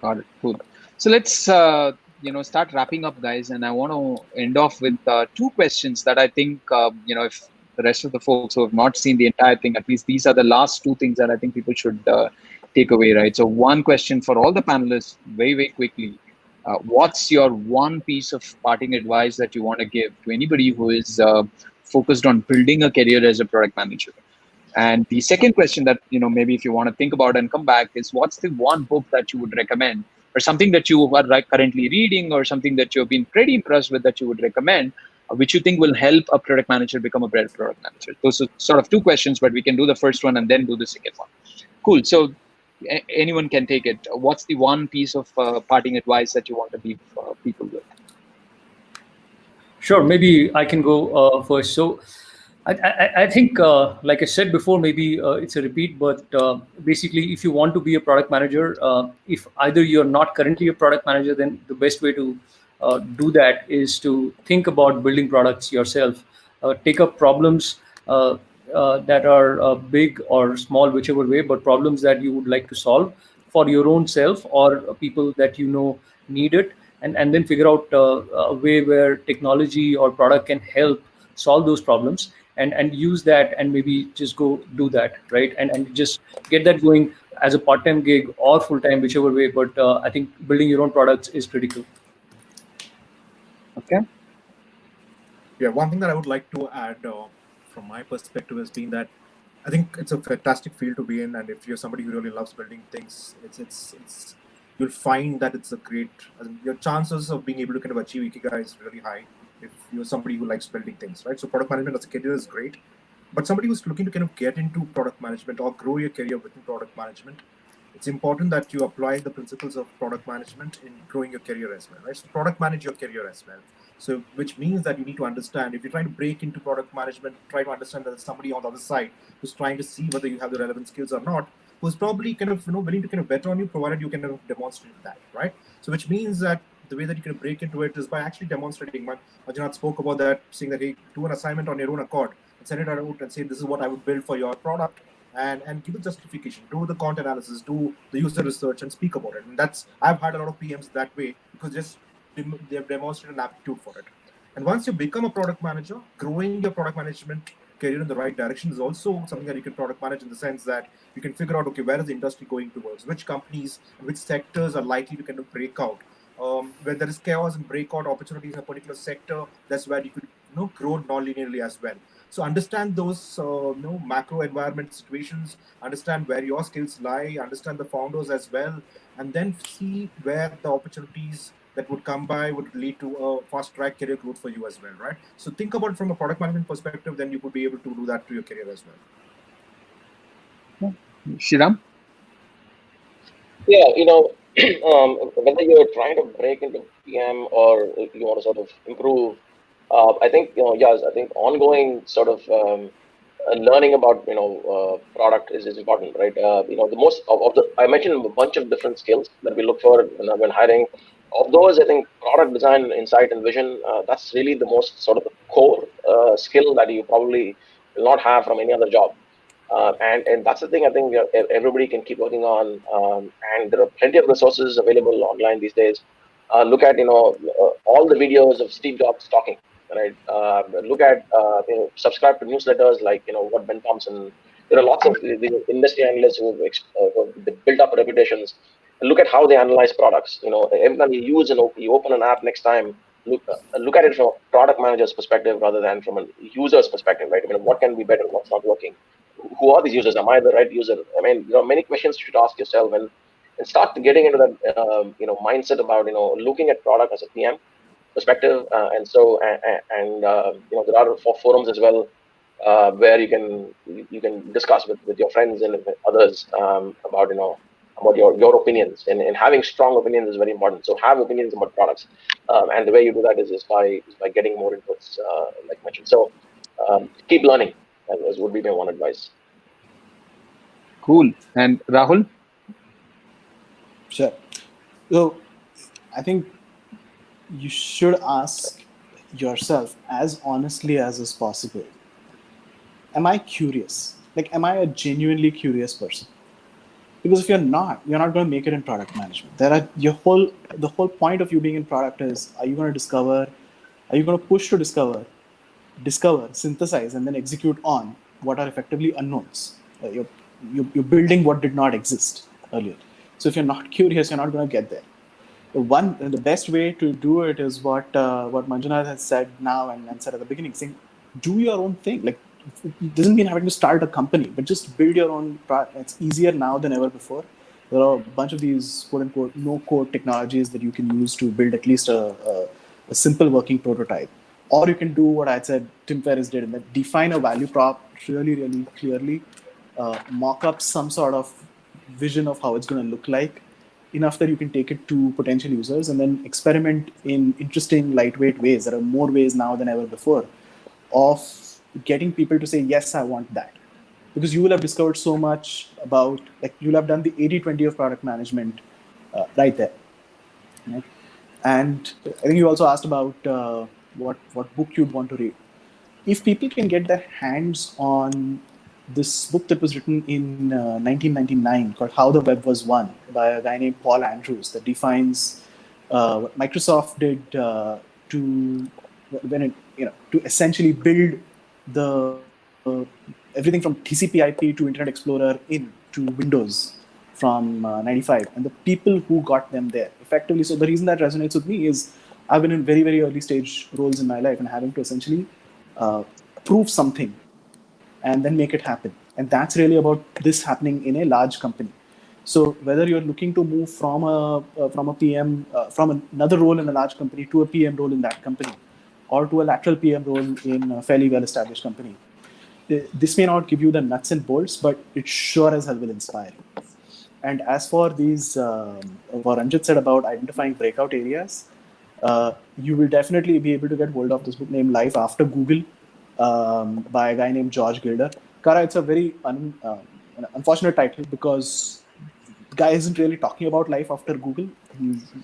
Got it. Cool. So let's start wrapping up, guys. And I want to end off with 2 questions that I think if the rest of the folks who have not seen the entire thing, at least these are the last 2 things that I think people should take away, right? So one question for all the panelists, very, very quickly. What's your one piece of parting advice that you want to give to anybody who is focused on building a career as a product manager? And the second question that, maybe if you want to think about and come back is, what's the one book that you would recommend, or something that you are currently reading, or something that you've been pretty impressed with that you would recommend, which you think will help a product manager become a better product manager? Those are sort of 2 questions, but we can do the first one and then do the second one. Cool. So anyone can take it. What's the one piece of parting advice that you want to leave people with? Sure, maybe I can go first. So I think, like I said before, maybe it's a repeat, but basically, if you want to be a product manager, if either you're not currently a product manager, then the best way to do that is to think about building products yourself. Take up problems that are big or small, whichever way, but problems that you would like to solve for your own self or people that need it, and then figure out a way where technology or product can help solve those problems, and use that, and maybe just go do that, right? And just get that going as a part-time gig or full-time, whichever way. But I think building your own products is critical. Okay. Yeah, one thing that I would like to add from my perspective has been that I think it's a fantastic field to be in, and if you're somebody who really loves building things, it's you'll find that it's a great. Your chances of being able to kind of achieve ikigai is really high if you're somebody who likes building things, right? So product management as a career is great, but somebody who's looking to kind of get into product management or grow your career within product management, it's important that you apply the principles of product management in growing your career as well, right? So product manage your career as well. So which means that you need to understand, if you're trying to break into product management, try to understand that there's somebody on the other side who's trying to see whether you have the relevant skills or not, who's probably kind of willing to kind of bet on you, provided you can demonstrate that, right? So which means that the way that you can break into it is by actually demonstrating. Manjunath spoke about that, saying that, hey, do an assignment on your own accord. send it out and say, this is what I would build for your product, and give a justification, do the content analysis, do the user research, and speak about it. And that's, I've had a lot of PMs that way, because just they've demonstrated an aptitude for it. And once you become a product manager, growing your product management career in the right direction is also something that you can product manage, in the sense that you can figure out, okay, where is the industry going towards, which companies, which sectors are likely to kind of break out. Where there is chaos and breakout opportunities in a particular sector, that's where you could grow non-linearly as well. So understand those macro environment situations, understand where your skills lie, understand the founders as well, and then see where the opportunities that would come by would lead to a fast track career growth for you as well, right? So think about it from a product management perspective, then you could be able to do that to your career as well. Shriram? Yeah, whether you're trying to break into PM or you want to sort of improve, I think, yes, I think ongoing sort of learning about, product is important, right? The most of the, I mentioned a bunch of different skills that we look for when hiring. Of those, I think product design, insight, and vision, that's really the most sort of the core skill that you probably will not have from any other job. And that's the thing I think everybody can keep working on. And there are plenty of resources available online these days. Look at all the videos of Steve Jobs talking, right? Look at subscribe to newsletters like what Ben Thompson. There are lots of the industry analysts who have built up reputations. Look at how they analyze products. Every time you open an app next time, look at it from a product manager's perspective rather than from a user's perspective, right? What can be better, what's not working, who are these users? Am I the right user? I mean, many questions you should ask yourself, and start getting into that mindset about looking at product as a PM perspective. And there are forums as well where you can discuss with your friends and with others about your opinions, and having strong opinions is very important. So have opinions about products, and the way you do that is by getting more inputs, like mentioned. So keep learning, as would be my one advice. Cool. And Rahul? Sure. So I think you should ask yourself as honestly as is possible, am I curious? Like, am I a genuinely curious person? Because if you're not going to make it in product management. The whole point of you being in product is, are you going to discover, are you going to push to discover, synthesize, and then execute on what are effectively unknowns? You're building what did not exist earlier. So if you're not curious, you're not going to get there. The best way to do it is what Manjunath has said now and said at the beginning, saying, do your own thing. Like, it doesn't mean having to start a company, but just build your own product. It's easier now than ever before. There are a bunch of these quote-unquote no-code technologies that you can use to build at least a simple working prototype. Or you can do what I said Tim Ferriss did, and that define a value prop really, really clearly, mock up some sort of vision of how it's going to look like, enough that you can take it to potential users, and then experiment in interesting, lightweight ways. There are more ways now than ever before of getting people to say, yes, I want that. Because you will have discovered so much about, like, you'll have done the 80-20 of product management right there. Right? And I think you also asked about what book you'd want to read. If people can get their hands on this book that was written in 1999 called How the Web Was Won by a guy named Paul Andrews, that defines what Microsoft did to essentially build the everything from TCP/IP to Internet Explorer into Windows from 95, and the people who got them there effectively. So the reason that resonates with me is I've been in very, very early stage roles in my life and having to essentially prove something and then make it happen. And that's really about this happening in a large company. So whether you're looking to move from a PM, from another role in a large company to a PM role in that company, or to a lateral PM role in a fairly well-established company, this may not give you the nuts and bolts, but it sure as hell will inspire you. And as for these, what Ranjit said about identifying breakout areas, you will definitely be able to get hold of this book named Life After Google by a guy named George Gilder. Kara, it's a very unfortunate title because the guy isn't really talking about life after Google.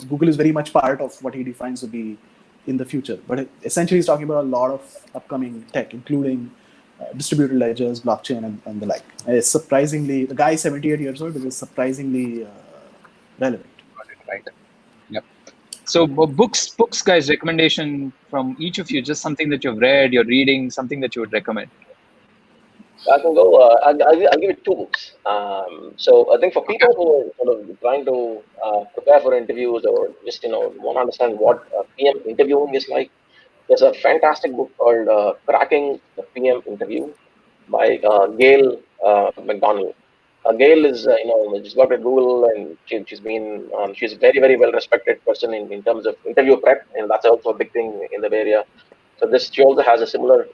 Google is very much part of what he defines to be in the future. But essentially, he's talking about a lot of upcoming tech, including distributed ledgers, blockchain, and the like. It's surprisingly, the guy is 78 years old, but it's surprisingly relevant. Right. Yep. So books, guys, recommendation from each of you, just something that you've read, you're reading, something that you would recommend. I can go. I'll give it two books. So I think for people who are sort of trying to prepare for interviews or just want to understand what PM interviewing is like, there's a fantastic book called "Cracking the PM Interview" by Gail McDonnell. Gail is she's worked at Google, and she's a very well respected person in terms of interview prep, and that's also a big thing in the Bay Area. So she also has a similar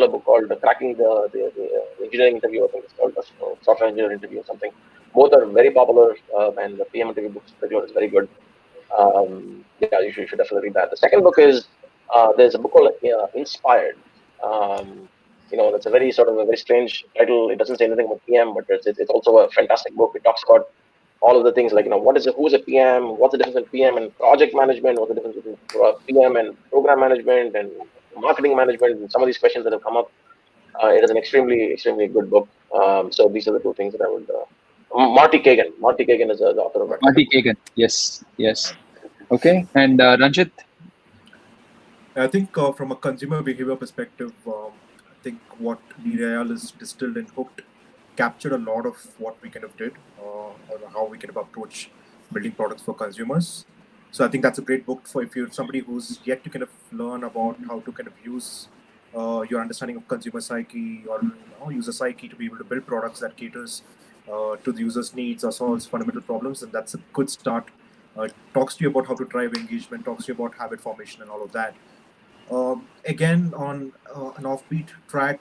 book called "Cracking the Engineering Interview." I think it's called Software Engineer Interview or something. Both are very popular, and the PM interview book is very good. Yeah, you should definitely read that. The second book is there's a book called Inspired. That's a very strange title. It doesn't say anything about PM, but it's also a fantastic book. It talks about all of the things like who's a PM, what's the difference between PM and project management, what's the difference between PM and program management and marketing management, and some of these questions that have come up. It is an extremely good book. So these are the two things that I would. Marty Kagan is the author of it. Marty Kagan, yes. Okay, and Ranjit. I think from a consumer behavior perspective, I think what Dayal is distilled and hooked captured a lot of what we kind of did, or how we kind of approach building products for consumers. So I think that's a great book for if you're somebody who's yet to kind of learn about how to kind of use your understanding of consumer psyche or user psyche to be able to build products that caters to the user's needs or solves fundamental problems, and that's a good start. Talks to you about how to drive engagement, talks to you about habit formation and all of that. Again, on an offbeat track,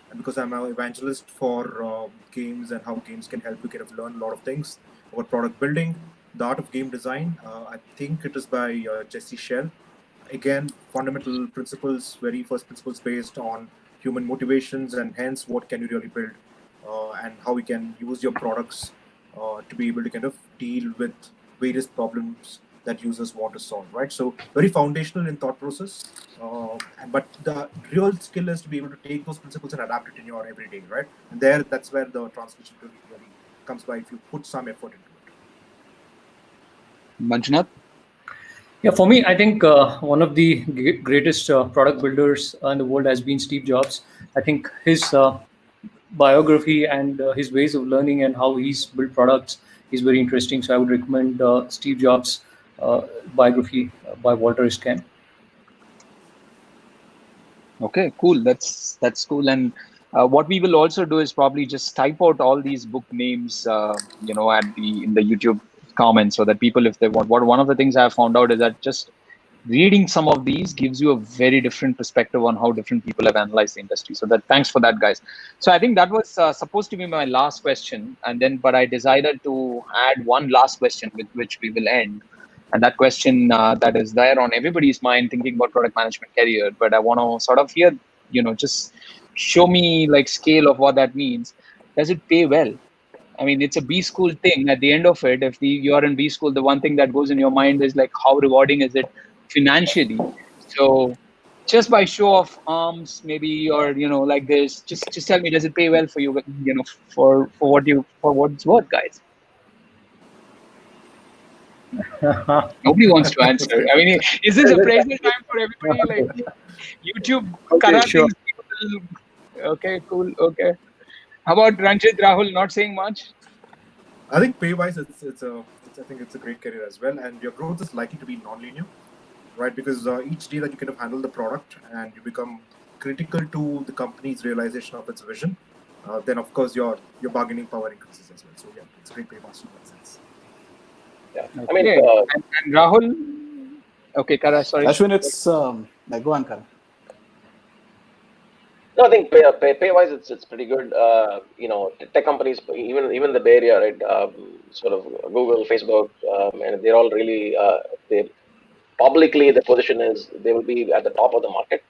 and because I'm an evangelist for games and how games can help you kind of learn a lot of things about product building, The Art of Game Design. I think it is by Jesse Shell. Again, fundamental principles, very first principles based on human motivations, and hence what can you really build, and how we can use your products to be able to kind of deal with various problems that users want to solve, right? So very foundational in thought process, but the real skill is to be able to take those principles and adapt it in your everyday, right? And that's where the translation really comes by if you put some effort into it. Manjunath? Yeah, for me, I think one of the greatest product builders in the world has been Steve Jobs. I think his biography and his ways of learning and how he's built products is very interesting. So I would recommend Steve Jobs' biography by Walter Iskan. Okay, cool. That's cool. And what we will also do is probably just type out all these book names, in the YouTube comments, so that people, if they want. One of the things I found out is that just reading some of these gives you a very different perspective on how different people have analyzed the industry. So thanks for that, guys. So I think that was supposed to be my last question, but I decided to add one last question with which we will end. And that question that is there on everybody's mind thinking about product management career, but I want to sort of hear, just show me like scale of what that means. Does it pay well? I mean, it's a B school thing. At the end of it, if you're in B school, the one thing that goes in your mind is like, how rewarding is it financially? So just by show of arms, maybe, or, like this, just tell me, does it pay well for you, for what it's worth, guys? Nobody wants to answer. I mean, is this appraisal time for everybody? Like YouTube, okay, sure. People. Okay, cool. Okay. How about Ranjit, Rahul, not saying much? I think pay-wise, I think it's a great career as well, and your growth is likely to be non-linear, right? Because each day that you kind of handle the product and you become critical to the company's realization of its vision, then of course your bargaining power increases as well. So yeah, it's a great pay-master in that sense. Yeah, Okay. I mean, and Rahul. Okay, Kara, sorry. Ashwin, it's go on, Kara. No, I think pay-wise, it's pretty good. Tech companies, even the Bay Area, right? Sort of Google, Facebook, and they're all really publicly the position is they will be at the top of the market,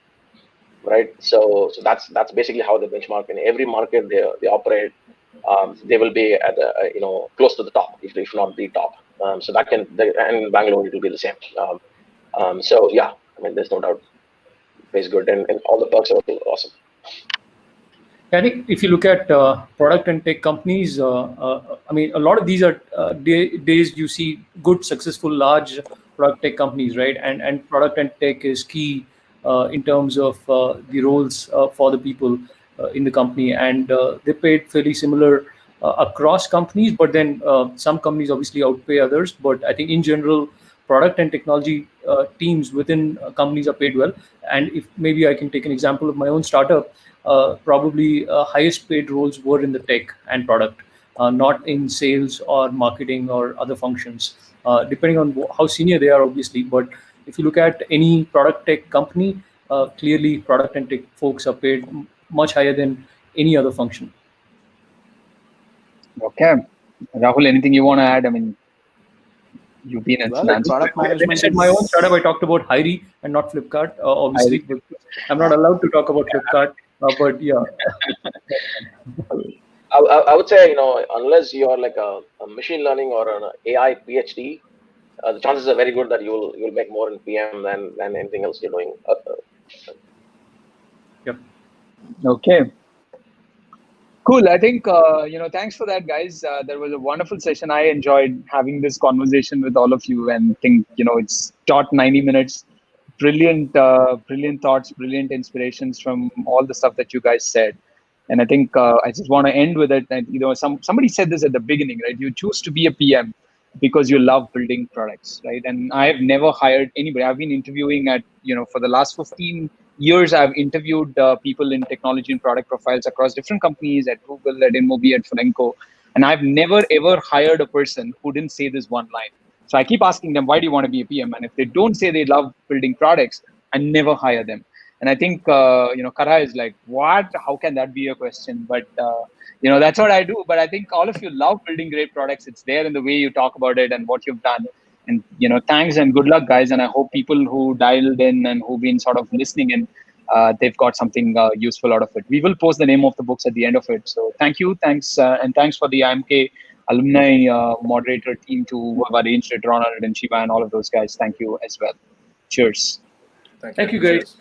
right? So that's basically how they benchmark in every market they operate. They will be at the close to the top, if not the top. So and in Bangalore it will be the same. So yeah, I mean, there's no doubt, pays good, and all the perks are awesome. I think if you look at product and tech companies, I mean, a lot of these are days you see good, successful, large product tech companies, right? And product and tech is key in terms of the roles for the people in the company, and they paid fairly similar across companies, but then some companies obviously outpay others. But I think in general, product and technology teams within companies are paid well. And if maybe I can take an example of my own startup, probably highest paid roles were in the tech and product, not in sales or marketing or other functions, depending on how senior they are, obviously. But if you look at any product tech company, clearly product and tech folks are paid much higher than any other function. Okay. Rahul, anything you want to add? I mean, you've been in Well, finance. product When I management said my own is startup, I talked about Hiry and not Flipkart, obviously. But I'm not allowed to talk about Flipkart, but yeah. I would say, unless you're like a machine learning or an AI PhD, the chances are very good that you'll make more in PM than anything else you're doing. Yep. Okay. Cool. I think, thanks for that, guys. There was a wonderful session. I enjoyed having this conversation with all of you, and think, it's taught 90 minutes. Brilliant thoughts, brilliant inspirations from all the stuff that you guys said. And I think I just want to end with it. And, somebody said this at the beginning, right? You choose to be a PM because you love building products, right? And I have never hired anybody. I've been interviewing for the last 15 years, I've interviewed people in technology and product profiles across different companies at Google, at InMobi, at Flipkart. And I've never, ever hired a person who didn't say this one line. So I keep asking them, why do you want to be a PM? And if they don't say they love building products, I never hire them. And I think, Kara is like, what? How can that be a question? But, that's what I do. But I think all of you love building great products. It's there in the way you talk about it and what you've done. And, thanks and good luck, guys. And I hope people who dialed in and who've been sort of listening in, they've got something useful out of it. We will post the name of the books at the end of it. So thank you. Thanks. And thanks for the IMK alumni moderator team who have arranged it, Ronald and Shiva and all of those guys. Thank you as well. Cheers. Thank you, guys.